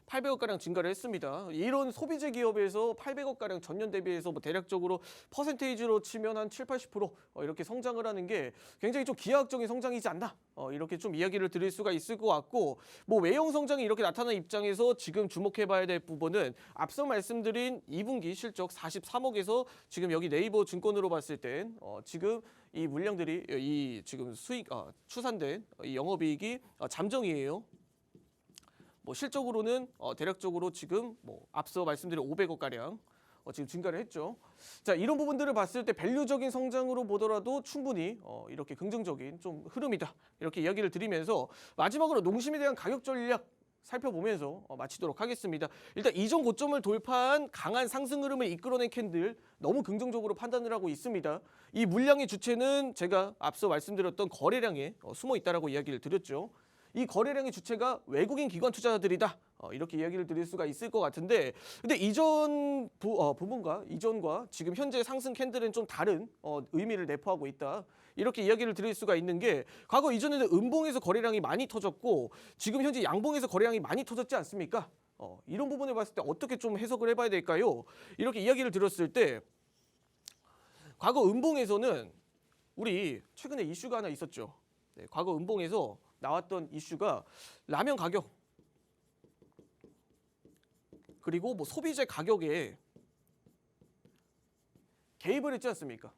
800억가량 증가를 했습니다. 이런 소비재 기업에서 800억가량 전년 대비해서 뭐 대략적으로 퍼센테이지로 치면 한 7, 80% 이렇게 성장을 하는 게 굉장히 좀 기하학적인 성장이지 않나 이렇게 좀 이야기를 드릴 수가 있을 것 같고 뭐 외형 성장이 이렇게 나타난 입장에서 지금 주목해봐야 될 부분은 앞서 말씀드린 2분기 실적 43억에서 지금 여기 네이버 증권으로 봤을 땐 지금 이 물량들이 이 지금 수익 추산된 이 영업이익이 잠정이에요. 뭐 실적으로는 대략적으로 지금 뭐 앞서 말씀드린 500억 가량 지금 증가를 했죠. 자, 이런 부분들을 봤을 때 밸류적인 성장으로 보더라도 충분히 이렇게 긍정적인 좀 흐름이다. 이렇게 이야기를 드리면서 마지막으로 농심에 대한 가격 전략 살펴보면서 마치도록 하겠습니다. 일단 이전 고점을 돌파한 강한 상승 흐름을 이끌어낸 캔들 너무 긍정적으로 판단을 하고 있습니다. 이 물량의 주체는 제가 앞서 말씀드렸던 거래량에 숨어 있다라고 이야기를 드렸죠. 이 거래량의 주체가 외국인 기관 투자자들이다. 이렇게 이야기를 드릴 수가 있을 것 같은데 근데 이전 부분과 이전과 지금 현재 상승 캔들은 좀 다른 의미를 내포하고 있다. 이렇게 이야기를 드릴 수가 있는 게 과거 이전에는 음봉에서 거래량이 많이 터졌고 지금 현재 양봉에서 거래량이 많이 터졌지 않습니까? 이런 부분을 봤을 때 어떻게 좀 해석을 해봐야 될까요? 이렇게 이야기를 드렸을 때 과거 음봉에서는 우리 최근에 이슈가 하나 있었죠. 네, 과거 음봉에서 나왔던 이슈가 라면 가격 그리고 뭐 소비재 가격에 개입을 했지 않습니까?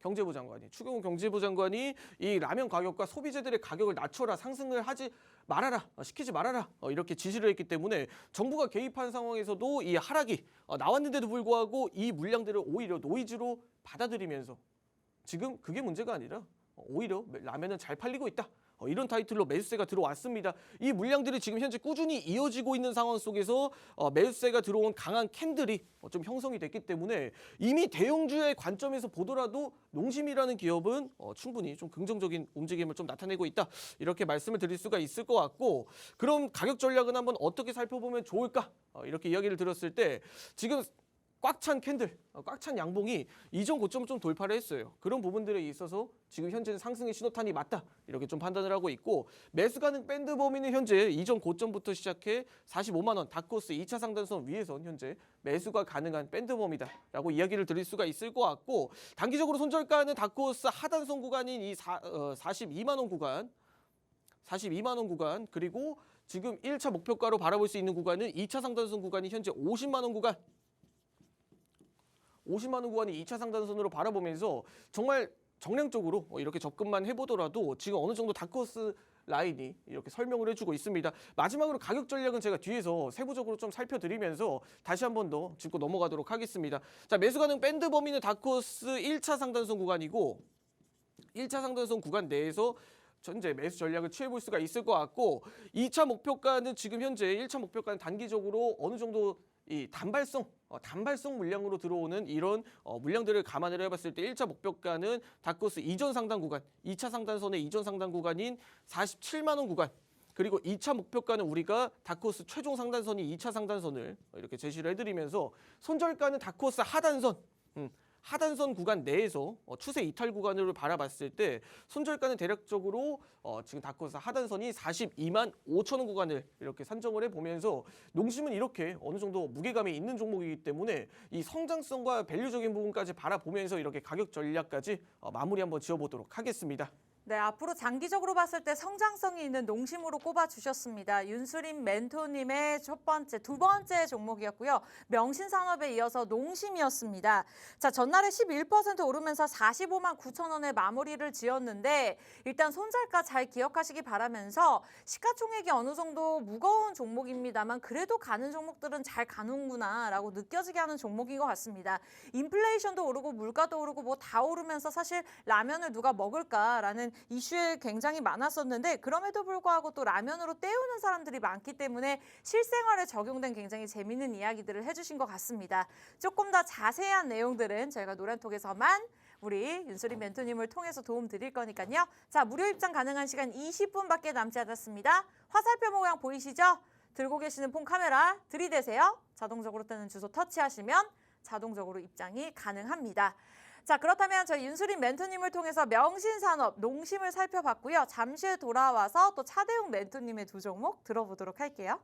경제부 장관이 추경호 경제부 장관이 이 라면 가격과 소비재들의 가격을 낮춰라 상승을 하지 말아라 시키지 말아라 이렇게 지시를 했기 때문에 정부가 개입한 상황에서도 이 하락이 나왔는데도 불구하고 이 물량들을 오히려 노이즈로 받아들이면서 지금 그게 문제가 아니라 오히려 라면은 잘 팔리고 있다. 이런 타이틀로 매수세가 들어왔습니다. 이 물량들이 지금 현재 꾸준히 이어지고 있는 상황 속에서 매수세가 들어온 강한 캔들이 좀 형성이 됐기 때문에 이미 대형주의 관점에서 보더라도 농심이라는 기업은 충분히 좀 긍정적인 움직임을 좀 나타내고 있다. 이렇게 말씀을 드릴 수가 있을 것 같고, 그럼 가격 전략은 한번 어떻게 살펴보면 좋을까? 이렇게 이야기를 들었을 때 지금 꽉 찬 캔들, 꽉 찬 양봉이 이전 고점을 좀 돌파를 했어요. 그런 부분들에 있어서 지금 현재는 상승의 신호탄이 맞다. 이렇게 좀 판단을 하고 있고, 매수 가능 밴드 범위는 현재 이전 고점부터 시작해 45만 원 다크호스 2차 상단선 위에선 현재 매수가 가능한 밴드 범위다라고 이야기를 드릴 수가 있을 것 같고, 단기적으로 손절가는 다크호스 하단선 구간인 이 42만 원 구간, 42만 원 구간, 그리고 지금 1차 목표가로 바라볼 수 있는 구간은 2차 상단선 구간이 현재 50만 원 구간, 50만 원 구간이 2차 상단선으로 바라보면서 정말 정량적으로 이렇게 접근만 해보더라도 지금 어느 정도 다크호스 라인이 이렇게 설명을 해주고 있습니다. 마지막으로 가격 전략은 제가 뒤에서 세부적으로 좀 살펴드리면서 다시 한 번 더 짚고 넘어가도록 하겠습니다. 자, 매수 가능 밴드 범위는 다크호스 1차 상단선 구간이고, 1차 상단선 구간 내에서 현재 매수 전략을 취해볼 수가 있을 것 같고, 2차 목표가는 지금 현재 1차 목표가는 단기적으로 어느 정도 이 단발성 물량으로 들어오는 이런 물량들을 감안을 해봤을 때 1차 목표가는 다크호스 이전 상단 구간, 2차 상단선의 이전 상단 구간인 47만 원 구간, 그리고 2차 목표가는 우리가 다크호스 최종 상단선이 2차 상단선을 이렇게 제시를 해드리면서 손절가는 다크호스 하단선, 하단선 구간 내에서 추세 이탈 구간으로 바라봤을 때 손절가는 대략적으로 지금 다크호스 하단선이 42만 5천 원 구간을 이렇게 산정을 해보면서 농심은 이렇게 어느 정도 무게감이 있는 종목이기 때문에 이 성장성과 밸류적인 부분까지 바라보면서 이렇게 가격 전략까지 마무리 한번 지어보도록 하겠습니다. 네, 앞으로 장기적으로 봤을 때 성장성이 있는 농심으로 꼽아주셨습니다. 윤수림 멘토님의 두 번째 종목이었고요. 명신산업에 이어서 농심이었습니다. 자, 전날에 11% 오르면서 45만 9천 원에 마무리를 지었는데, 일단 손절가 잘 기억하시기 바라면서 시가총액이 어느 정도 무거운 종목입니다만 그래도 가는 종목들은 잘 가는구나라고 느껴지게 하는 종목인 것 같습니다. 인플레이션도 오르고 물가도 오르고 뭐 다 오르면서 사실 라면을 누가 먹을까라는 이슈에 굉장히 많았었는데, 그럼에도 불구하고 또 라면으로 때우는 사람들이 많기 때문에 실생활에 적용된 굉장히 재미있는 이야기들을 해주신 것 같습니다. 조금 더 자세한 내용들은 저희가 노란톡에서만 우리 윤수림 멘토님을 통해서 도움 드릴 거니까요. 자, 무료 입장 가능한 시간 20분밖에 남지 않았습니다. 화살표 모양 보이시죠? 들고 계시는 폰 카메라 들이대세요. 자동적으로 뜨는 주소 터치하시면 자동적으로 입장이 가능합니다. 자, 그렇다면 저희 윤수림 멘토님을 통해서 명신산업, 농심을 살펴봤고요. 잠시 후에 돌아와서 또 차대웅 멘토님의 두 종목 들어보도록 할게요.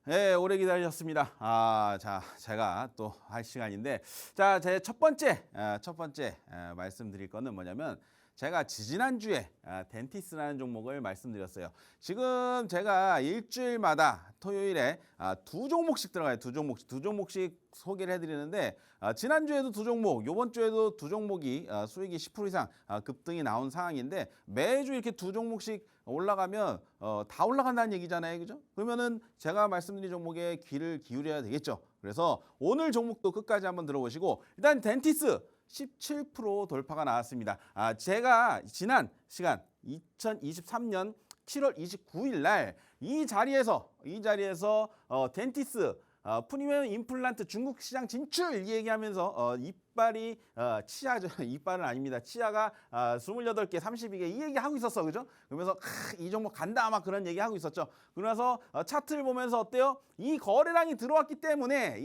네, 오래 기다리셨습니다. 자, 제가 또 할 시간인데, 자, 제 첫 번째 말씀드릴 거는 뭐냐면, 제가 지지난주에 덴티스라는 종목을 말씀드렸어요. 지금 제가 일주일마다 토요일에 두 종목씩 들어가요. 두 종목씩 소개를 해드리는데, 지난주에도 두 종목, 이번 주에도 두 종목이 수익이 10% 이상 급등이 나온 상황인데, 매주 이렇게 두 종목씩 올라가면 다 올라간다는 얘기잖아요, 그죠? 그러면은 제가 말씀드린 종목에 귀를 기울여야 되겠죠. 그래서 오늘 종목도 끝까지 한번 들어보시고, 일단 덴티스 17% 돌파가 나왔습니다. 제가 지난 시간 2023년 7월 29일 날 이 자리에서 덴티스 프리미엄 임플란트 중국 시장 진출 얘기하면서 이빨이 치아죠. 이빨은 아닙니다. 치아가 28개, 32개 이 얘기 하고 있었어. 그죠? 그러면서 이 종목 간다 막 그런 얘기 하고 있었죠. 그러면서 차트를 보면서 어때요? 이 거래량이 들어왔기 때문에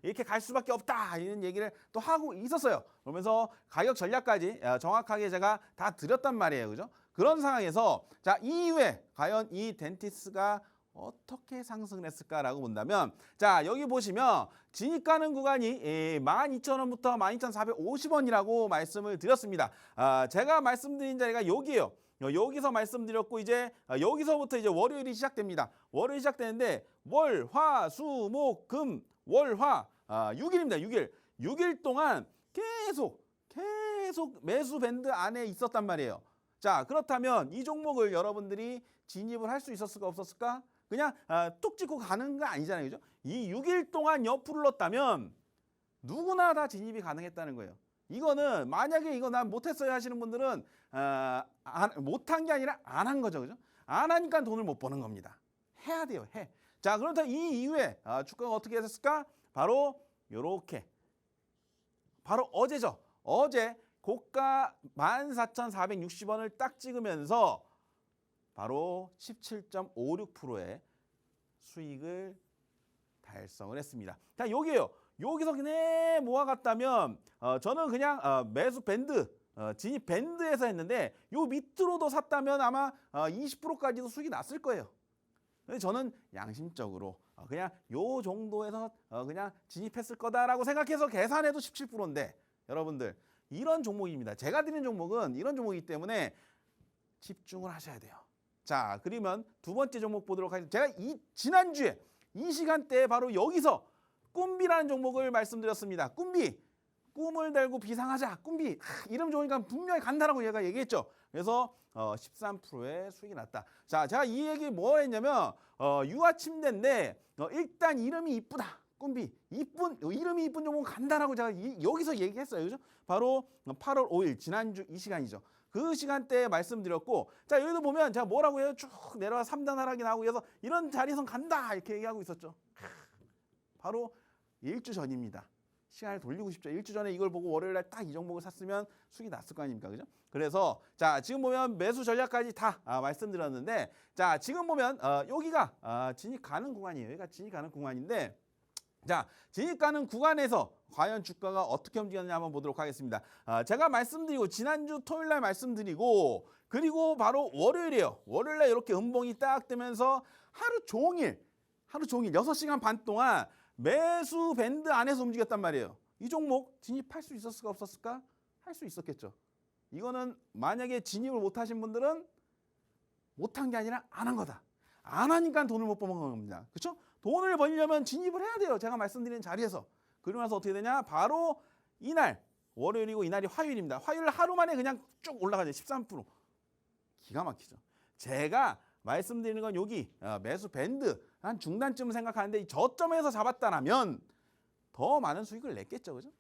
이렇게 갈 수밖에 없다. 이런 얘기를 또 하고 있었어요. 그러면서 가격 전략까지 정확하게 제가 다 드렸단 말이에요. 그죠? 그런 상황에서 자, 이후에 과연 이 덴티스가 어떻게 상승을 했을까라고 본다면 자, 여기 보시면 진입 가능 구간이 12,000원부터 12,450원이라고 말씀을 드렸습니다. 제가 말씀드린 자리가 여기예요. 여기서 말씀드렸고 이제 여기서부터 이제 월요일이 시작됩니다. 월요일이 시작되는데 월, 화, 수, 목, 금, 월, 화 6일입니다. 6일. 6일 동안 계속 매수 밴드 안에 있었단 말이에요. 자, 그렇다면 이 종목을 여러분들이 진입을 할 수 있었을까 없었을까? 그냥 뚝 찍고 가는 거 아니잖아요. 그죠? 이 6일 동안 옆으로 눌렀다면 누구나 다 진입이 가능했다는 거예요. 이거는 만약에 이거 난 못했어요 하시는 분들은 못한 게 아니라 안 한 거죠. 그죠? 안 하니까 돈을 못 버는 겁니다. 해야 돼요. 해. 자, 그렇다면 이 이후에 주가가 어떻게 됐을까? 바로 요렇게. 바로 어제죠. 어제 고가 14,460원을 딱 찍으면서 바로 17.56%의 수익을 달성을 했습니다. 자, 여기에요. 여기서 그냥 모아갔다면 저는 그냥 매수 밴드, 진입 밴드에서 했는데 요 밑으로도 샀다면 아마 20%까지도 수익이 났을 거예요. 근데 저는 양심적으로 그냥 요 정도에서 그냥 진입했을 거다라고 생각해서 계산해도 17%인데 여러분들 이런 종목입니다. 제가 드린 종목은 이런 종목이기 때문에 집중을 하셔야 돼요. 자, 그러면 두 번째 종목 보도록 하겠습니다. 제가 지난주에 이 시간대에 바로 여기서 꿈비라는 종목을 말씀드렸습니다. 꿈비. 꿈을 달고 비상하자. 꿈비. 이름 좋으니까 분명히 간다라고 얘가 얘기했죠. 그래서 13%의 수익이 났다. 자, 제가 이 얘기 뭐 했냐면 유아 침대인데 일단 이름이 이쁘다. 꿈비. 이름이 이쁜 종목은 간다라고 제가 여기서 얘기했어요. 그죠? 바로 8월 5일 지난주 이 시간이죠. 그 시간대에 말씀드렸고 자, 여기도 보면 제가 뭐라고 해요? 쭉 내려와 3단 하락이 나오고 해서 이런 자리에선 간다 이렇게 얘기하고 있었죠. 바로 일주 전입니다. 시간을 돌리고 싶죠. 일주 전에 이걸 보고 월요일날 딱 이 종목을 샀으면 수익이 났을 거 아닙니까? 그죠? 그래서 자, 지금 보면 매수 전략까지 다 말씀드렸는데 자, 지금 보면 여기가 진입 가능 구간이에요. 여기가 진입 가능 구간인데 자, 진입 가능 구간에서 과연 주가가 어떻게 움직였느냐 한번 보도록 하겠습니다. 제가 말씀드리고 지난주 토요일날 말씀드리고 그리고 바로 월요일이에요. 월요일날 이렇게 음봉이 딱 뜨면서 하루 종일 6시간 반 동안 매수 밴드 안에서 움직였단 말이에요. 이 종목 진입할 수 있었을까 없었을까? 할 수 있었겠죠. 이거는 만약에 진입을 못하신 분들은 못한 게 아니라 안 한 거다. 안 하니까 돈을 못 버는 겁니다. 그렇죠? 돈을 벌려면 진입을 해야 돼요. 제가 말씀드린 자리에서. 그러고 나서 어떻게 되냐? 바로 이날 월요일이고 이날이 화요일입니다. 화요일 하루 만에 그냥 쭉 올라가죠. 13%. 기가 막히죠. 제가 말씀드리는 건 여기 매수 밴드 한 중단쯤 생각하는데 이 저점에서 잡았다면 더 많은 수익을 냈겠죠. 그죠?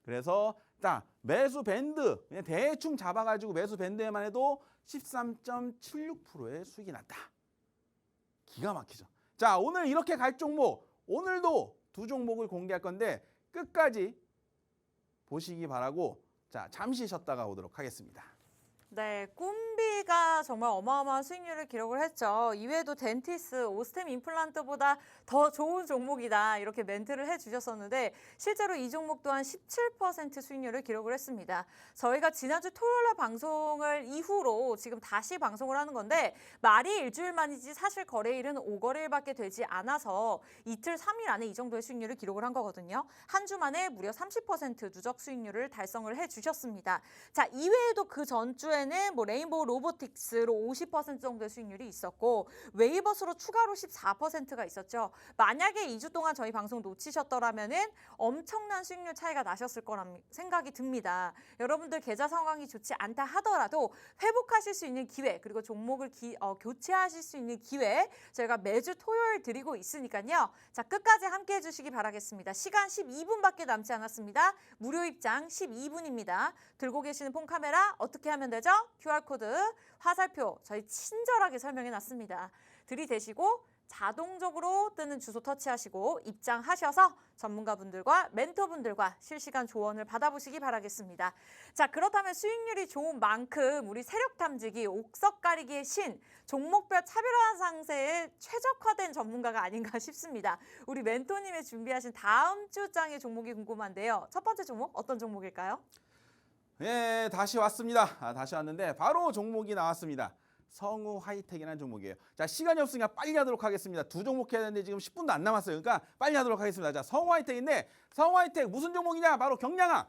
그래서 딱 매수 밴드 그냥 대충 잡아가지고 매수 밴드에만 해도 13.76%의 수익이 났다. 기가 막히죠. 자, 오늘 이렇게 갈 종목 오늘도 두 종목을 공개할 건데 끝까지 보시기 바라고 자, 잠시 쉬었다가 오도록 하겠습니다. 네, 꿈비가 정말 어마어마한 수익률을 기록을 했죠. 이외에도 덴티스, 오스템 임플란트보다 더 좋은 종목이다 이렇게 멘트를 해주셨었는데 실제로 이 종목 또한 17% 수익률을 기록을 했습니다. 저희가 지난주 토요일날 방송을 이후로 지금 다시 방송을 하는 건데 말이 일주일 만이지 사실 거래일은 5거래일밖에 되지 않아서 이틀, 3일 안에 이 정도의 수익률을 기록을 한 거거든요. 한 주 만에 무려 30% 누적 수익률을 달성을 해주셨습니다. 자, 이외에도 그 전주에는 뭐 레인보우 로보틱스로 50% 정도의 수익률이 있었고 웨이버스로 추가로 14%가 있었죠. 만약에 2주 동안 저희 방송 놓치셨더라면은 엄청난 수익률 차이가 나셨을 거란 생각이 듭니다. 여러분들 계좌 상황이 좋지 않다 하더라도 회복하실 수 있는 기회 그리고 종목을 교체하실 수 있는 기회 저희가 매주 토요일 드리고 있으니까요. 자, 끝까지 함께 해주시기 바라겠습니다. 시간 12분밖에 남지 않았습니다. 무료 입장 12분입니다. 들고 계시는 폰 카메라 어떻게 하면 되죠? QR코드, 화살표 저희 친절하게 설명해 놨습니다. 들이대시고 자동적으로 뜨는 주소 터치하시고 입장하셔서 전문가분들과 멘토분들과 실시간 조언을 받아보시기 바라겠습니다. 자, 그렇다면 수익률이 좋은 만큼 우리 세력 탐지기, 옥석 가리기의 신, 종목별 차별화 상세에 최적화된 전문가가 아닌가 싶습니다. 우리 멘토님의 준비하신 다음 주 장의 종목이 궁금한데요. 첫 번째 종목 어떤 종목일까요? 예, 다시 왔습니다. 다시 왔는데 바로 종목이 나왔습니다. 성우 하이텍이라는 종목이에요. 자, 시간이 없으니까 빨리 하도록 하겠습니다. 두 종목 해야 되는데 지금 10분도 안 남았어요. 그러니까 빨리 하도록 하겠습니다. 자, 성우 하이텍인데 성우 하이텍 무슨 종목이냐? 바로 경량화.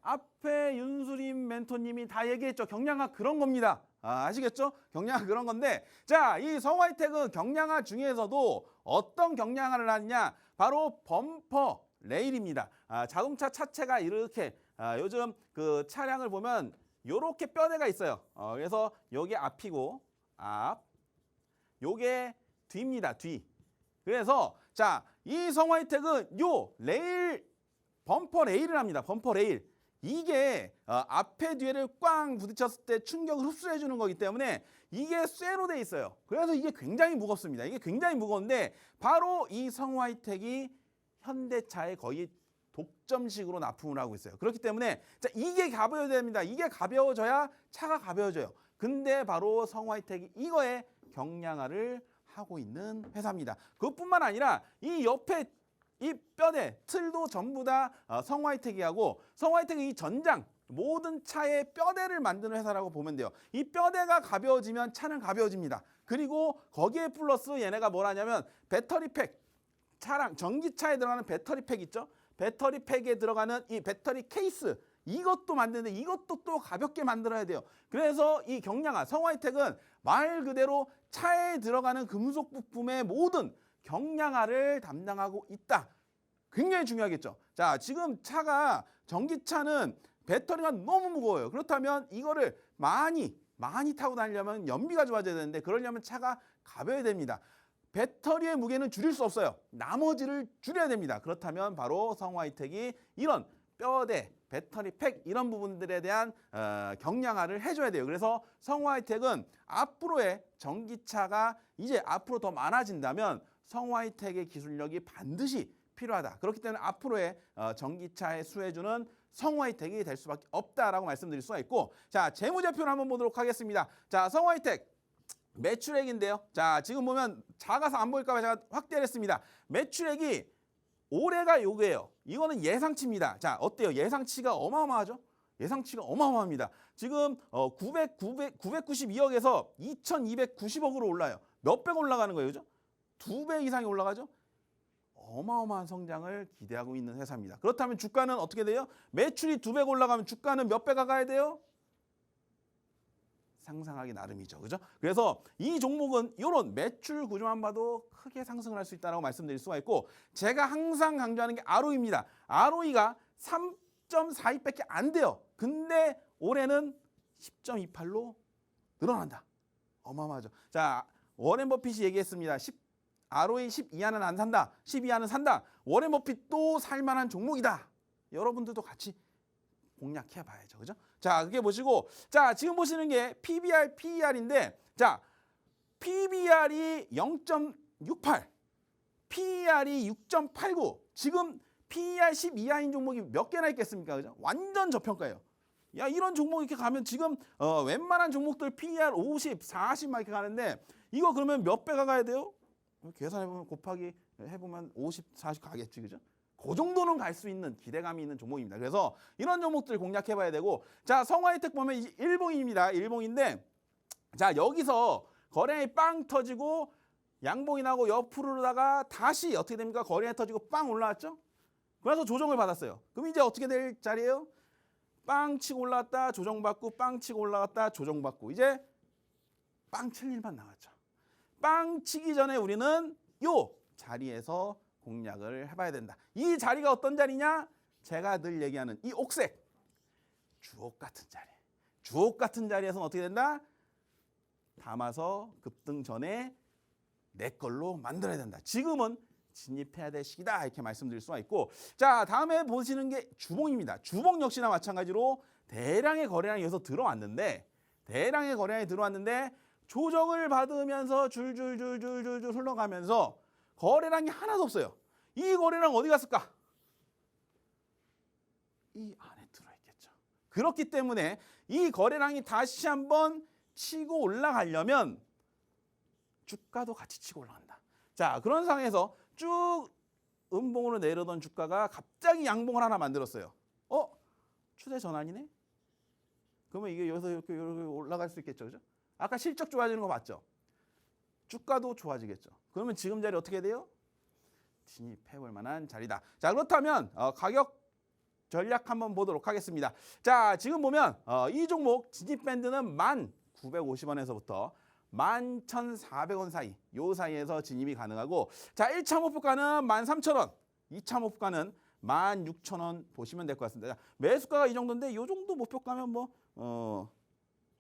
앞에 윤수림 멘토님이 다 얘기했죠. 경량화 그런 겁니다. 아시겠죠? 경량화 그런 건데, 자, 이 성우 하이텍은 경량화 중에서도 어떤 경량화를 하느냐? 바로 범퍼 레일입니다. 자동차 차체가 이렇게 요즘 그 차량을 보면 요렇게 뼈대가 있어요. 그래서 요게 앞이고 앞, 요게 뒤입니다. 뒤. 그래서 자, 이 성화이텍은 요 레일 범퍼 레일을 합니다. 범퍼 레일. 이게 앞에 뒤에를 꽝 부딪혔을 때 충격을 흡수해 주는 거기 때문에 이게 쇠로 돼 있어요. 그래서 이게 굉장히 무겁습니다. 이게 굉장히 무거운데 바로 이 성화이텍이 현대차의 거의 독점식으로 납품을 하고 있어요. 그렇기 때문에 자, 이게 가벼워야 됩니다. 이게 가벼워져야 차가 가벼워져요. 근데 바로 성화이텍이 이거에 경량화를 하고 있는 회사입니다. 그것뿐만 아니라 이 옆에 이 뼈대, 틀도 전부 다 성화이텍이 하고, 성화이텍은 이 전장, 모든 차의 뼈대를 만드는 회사라고 보면 돼요. 이 뼈대가 가벼워지면 차는 가벼워집니다. 그리고 거기에 플러스 얘네가 뭘 하냐면 배터리 팩, 차량, 전기차에 들어가는 배터리 팩 있죠? 배터리 팩에 들어가는 이 배터리 케이스, 이것도 만드는데 이것도 또 가볍게 만들어야 돼요. 그래서 이 경량화, 성화이텍은 말 그대로 차에 들어가는 금속 부품의 모든 경량화를 담당하고 있다. 굉장히 중요하겠죠. 자, 지금 차가, 전기차는 배터리가 너무 무거워요. 그렇다면 이거를 많이 타고 다니려면 연비가 좋아져야 되는데, 그러려면 차가 가벼워야 됩니다. 배터리의 무게는 줄일 수 없어요. 나머지를 줄여야 됩니다. 그렇다면 바로 성화이텍이 이런 뼈대, 배터리 팩 이런 부분들에 대한 경량화를 해줘야 돼요. 그래서 성화이텍은 앞으로의 전기차가 이제 앞으로 더 많아진다면 성화이텍의 기술력이 반드시 필요하다. 그렇기 때문에 앞으로의 전기차에 수혜주는 성화이텍이 될 수밖에 없다라고 말씀드릴 수가 있고, 자, 재무제표를 한번 보도록 하겠습니다. 자, 성화이텍 매출액인데요. 자, 지금 보면 작아서 안 보일까 봐 제가 확대를 했습니다. 매출액이 올해가 요거예요. 이거는 예상치입니다. 자, 어때요? 예상치가 어마어마하죠? 예상치가 어마어마합니다. 지금 992억에서 2290억으로 올라요. 몇백 올라가는 거예요, 그죠? 2배 이상이 올라가죠? 어마어마한 성장을 기대하고 있는 회사입니다. 그렇다면 주가는 어떻게 돼요? 매출이 2배 올라가면 주가는 몇 배가 가야 돼요? 상상하기 나름이죠. 그죠? 그래서 이 종목은 이런 매출 구조만 봐도 크게 상승을 할 수 있다고 말씀드릴 수가 있고, 제가 항상 강조하는 게 ROE입니다. ROE가 3.42밖에 안 돼요. 근데 올해는 10.28로 늘어난다. 어마어마하죠. 자, 워렌 버핏이 얘기했습니다. ROE 10 이하는 안 산다. 10 이하는 산다. 워렌 버핏도 살만한 종목이다. 여러분들도 같이 공략해 봐야죠. 그죠? 자, 그게 보시고, 자, 지금 보시는 게 PBR, PER인데, 자, PBR이 0.68, PER이 6.89. 지금 PER 10 이하인 종목이 몇 개나 있겠습니까? 그죠? 완전 저평가예요. 야, 이런 종목 이렇게 가면 지금 웬만한 종목들 PER 50, 40 막 이렇게 가는데, 이거 그러면 몇 배가 가야 돼요? 계산해보면 곱하기 해보면 50, 40 가겠지, 그죠? 그 정도는 갈 수 있는 기대감이 있는 종목입니다. 그래서 이런 종목들 공략해봐야 되고, 자, 성화이텍 보면 이제 일봉입니다. 일봉인데, 자, 여기서 거래량이 빵 터지고 양봉이 나고 옆으로다가 다시 어떻게 됩니까? 거래량이 터지고 빵 올라왔죠? 그래서 조정을 받았어요. 그럼 이제 어떻게 될 자리예요? 빵 치고 올라왔다 조정받고, 빵 치고 올라갔다 조정받고, 이제 빵 칠 일만 남았죠. 빵 치기 전에 우리는 요 자리에서 공략을 해봐야 된다. 이 자리가 어떤 자리냐? 제가 늘 얘기하는 이 옥색, 주옥 같은 자리. 주옥 같은 자리에서는 어떻게 된다? 담아서 급등 전에 내 걸로 만들어야 된다. 지금은 진입해야 될 시기다. 이렇게 말씀드릴 수가 있고, 자, 다음에 보시는 게 주봉입니다. 주봉 역시나 마찬가지로 대량의 거래량이 여기서 들어왔는데, 조정을 받으면서 줄줄줄줄줄줄 흘러가면서 거래량이 하나도 없어요. 이 거래량 어디 갔을까? 이 안에 들어있겠죠. 그렇기 때문에 이 거래량이 다시 한번 치고 올라가려면 주가도 같이 치고 올라간다. 자, 그런 상황에서 쭉 음봉으로 내려던 주가가 갑자기 양봉을 하나 만들었어요. 추세 전환이네? 그러면 이게 여기서 이렇게 올라갈 수 있겠죠, 그죠? 아까 실적 좋아지는 거 봤죠? 주가도 좋아지겠죠. 그러면 지금 자리 어떻게 돼요? 진입해볼 만한 자리다. 자, 그렇다면 가격 전략 한번 보도록 하겠습니다. 자, 지금 보면 이 종목 진입 밴드는 1,950원에서부터 11,400원 사이, 요 사이에서 진입이 가능하고, 자, 1차 목표가는 13,000원, 2차 목표가는 16,000원 보시면 될 것 같습니다. 자, 매수가가 이 정도인데 요 정도 목표가면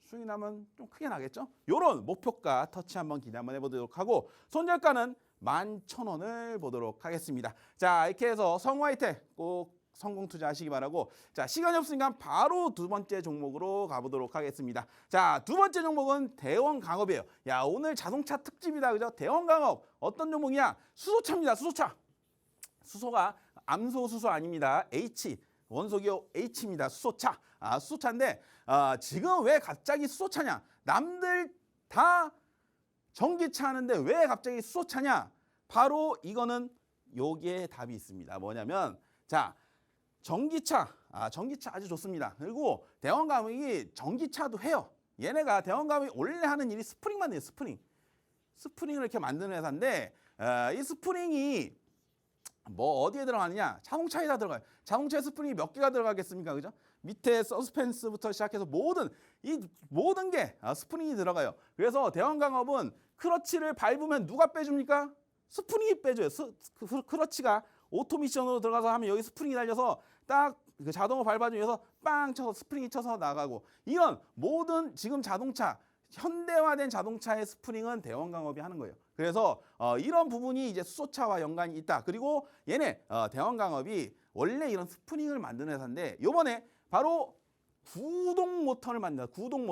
수익 나면 좀 크게 나겠죠? 요런 목표가 터치 한번 기대 한번 해보도록 하고, 손절가는 11,000원을 보도록 하겠습니다. 자, 이렇게 해서 성우하이텍 꼭 성공 투자하시기 바라고, 자, 시간이 없으니까 바로 두 번째 종목으로 가보도록 하겠습니다. 자, 두 번째 종목은 대원강업이에요. 야, 오늘 자동차 특집이다, 그죠? 대원강업 어떤 종목이냐? 수소차입니다. 수소차. 수소가 암소수소 아닙니다. H, 원소기호 H입니다. 수소차. 수소차인데 지금 왜 갑자기 수소차냐? 남들 다 전기차 하는데 왜 갑자기 수소차냐? 바로 이거는 여기에 답이 있습니다. 뭐냐면, 자, 전기차 아주 좋습니다. 그리고 대원감이 전기차도 해요. 얘네가 대원감이 원래 하는 일이 스프링 만드는 스프링을 이렇게 만드는 회사인데, 이 스프링이 뭐 어디에 들어가느냐? 자동차에다 들어가요. 자동차에 스프링이 몇 개가 들어가겠습니까, 그죠? 밑에 서스펜스부터 시작해서 모든 게 스프링이 들어가요. 그래서 대원강업은 크러치를 밟으면 누가 빼줍니까? 스프링이 빼줘요. 크러치가 오토미션으로 들어가서 하면 여기 스프링이 달려서 딱 그 자동을 밟아주기 위해서 빵 쳐서 스프링이 쳐서 나가고, 이런 모든 지금 자동차, 현대화된 자동차의 스프링은 대원강업이 하는 거예요. 그래서 이런 부분이 이제 수소차와 연관이 있다. 그리고 얘네 대원강업이 원래 이런 스프링을 만드는 회사인데, 요번에 바로 구동 모터를 만든다. 구동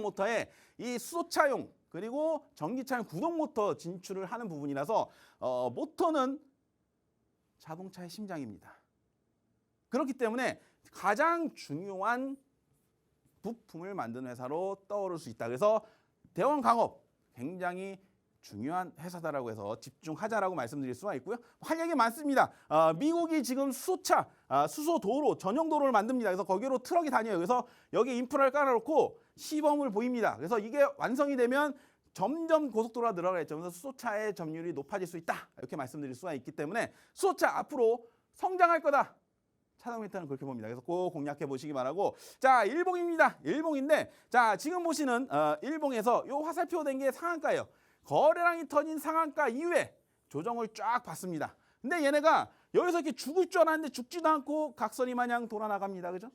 모터에 이 수소차용 그리고 전기차용 구동 모터 진출을 하는 부분이라서 모터는 자동차의 심장입니다. 그렇기 때문에 가장 중요한 부품을 만드는 회사로 떠오를 수 있다. 그래서 대원강업 굉장히 중요한 회사다라고 해서 집중하자라고 말씀드릴 수가 있고요. 할 얘기 많습니다. 미국이 지금 수소차, 수소도로, 전용 도로를 만듭니다. 그래서 거기로 트럭이 다녀요. 그래서 여기 인프라를 깔아놓고 시범을 보입니다. 그래서 이게 완성이 되면 점점 고속도로가 늘어나겠죠. 그래서 수소차의 점유율이 높아질 수 있다. 이렇게 말씀드릴 수가 있기 때문에 수소차 앞으로 성장할 거다. 차동메타는 그렇게 봅니다. 그래서 꼭 공략해 보시기 바라고. 자, 일봉입니다. 일봉인데, 자, 지금 보시는 일봉에서 요 화살표 된 게 상한가예요. 거래량이 터진 상한가 이후에 조정을 쫙 받습니다. 근데 얘네가 여기서 이렇게 죽을 줄 알았는데 죽지도 않고 각선이 마냥 돌아 나갑니다. 그죠?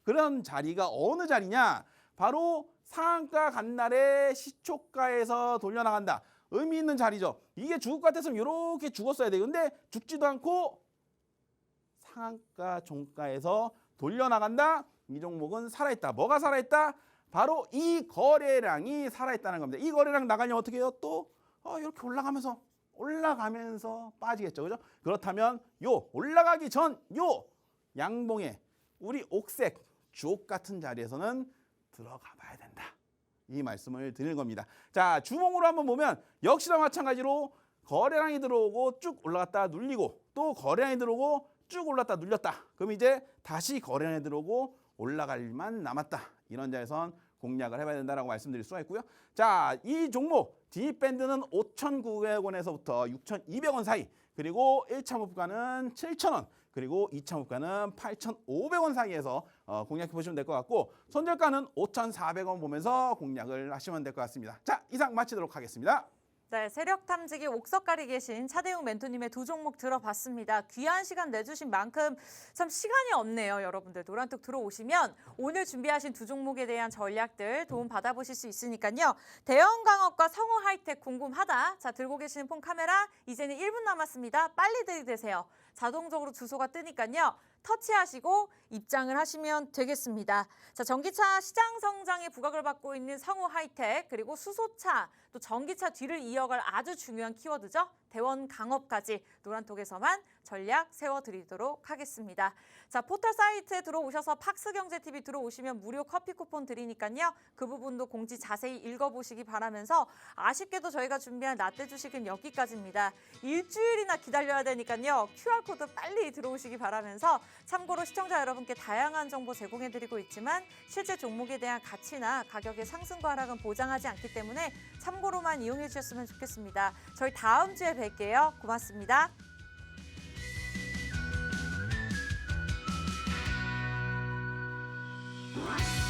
그런 자리가 어느 자리냐? 바로 상한가 간 날에 시초가에서 돌려나간다. 의미 있는 자리죠. 이게 죽을 것 같았으면 이렇게 죽었어야 돼. 근데 죽지도 않고 상한가 종가에서 돌려나간다. 이 종목은 살아있다. 뭐가 살아있다? 바로 이 거래량이 살아있다는 겁니다. 이 거래량 나가려면 어떻게 해요? 또 이렇게 올라가면서 빠지겠죠. 그죠? 그렇다면 요 올라가기 전 요 양봉에 우리 옥색 주옥 같은 자리에서는 들어가 봐야 된다. 이 말씀을 드릴 겁니다. 자, 주봉으로 한번 보면 역시나 마찬가지로 거래량이 들어오고 쭉 올라갔다 눌리고, 또 거래량이 들어오고 쭉 올랐다 눌렸다. 그럼 이제 다시 거래량이 들어오고 올라갈 일만 남았다. 이런 자리에선 공략을 해봐야 된다라고 말씀드릴 수가 있고요. 자, 이 종목 진입 밴드는 5,900원에서부터 6,200원 사이, 그리고 1차 목표가는 7,000원, 그리고 2차 목표가는 8,500원 사이에서 공략해 보시면 될 것 같고, 손절가는 5,400원 보면서 공략을 하시면 될 것 같습니다. 자, 이상 마치도록 하겠습니다. 네, 세력 탐지기 옥석가리 계신 차대웅 멘토님의 두 종목 들어봤습니다. 귀한 시간 내주신 만큼 참 시간이 없네요. 여러분들 노란톡 들어오시면 오늘 준비하신 두 종목에 대한 전략들 도움 받아보실 수 있으니까요. 대형강업과 성우하이텍 궁금하다. 자, 들고 계시는 폰 카메라 이제는 1분 남았습니다. 빨리 들이대세요. 자동적으로 주소가 뜨니까요. 터치하시고 입장을 하시면 되겠습니다. 자, 전기차 시장 성장에 부각을 받고 있는 성우 하이텍, 그리고 수소차, 또 전기차 뒤를 이어갈 아주 중요한 키워드죠. 대원 강업까지 노란톡에서만 전략 세워드리도록 하겠습니다. 자, 포털 사이트에 들어오셔서 팍스경제TV 들어오시면 무료 커피 쿠폰 드리니까요. 그 부분도 공지 자세히 읽어보시기 바라면서 아쉽게도 저희가 준비한 라떼 주식은 여기까지입니다. 일주일이나 기다려야 되니까요. QR코드 빨리 들어오시기 바라면서 참고로 시청자 여러분께 다양한 정보 제공해드리고 있지만 실제 종목에 대한 가치나 가격의 상승과 하락은 보장하지 않기 때문에 참고로만 이용해 주셨으면 좋겠습니다. 저희 다음 주에 뵐게요. 고맙습니다. What?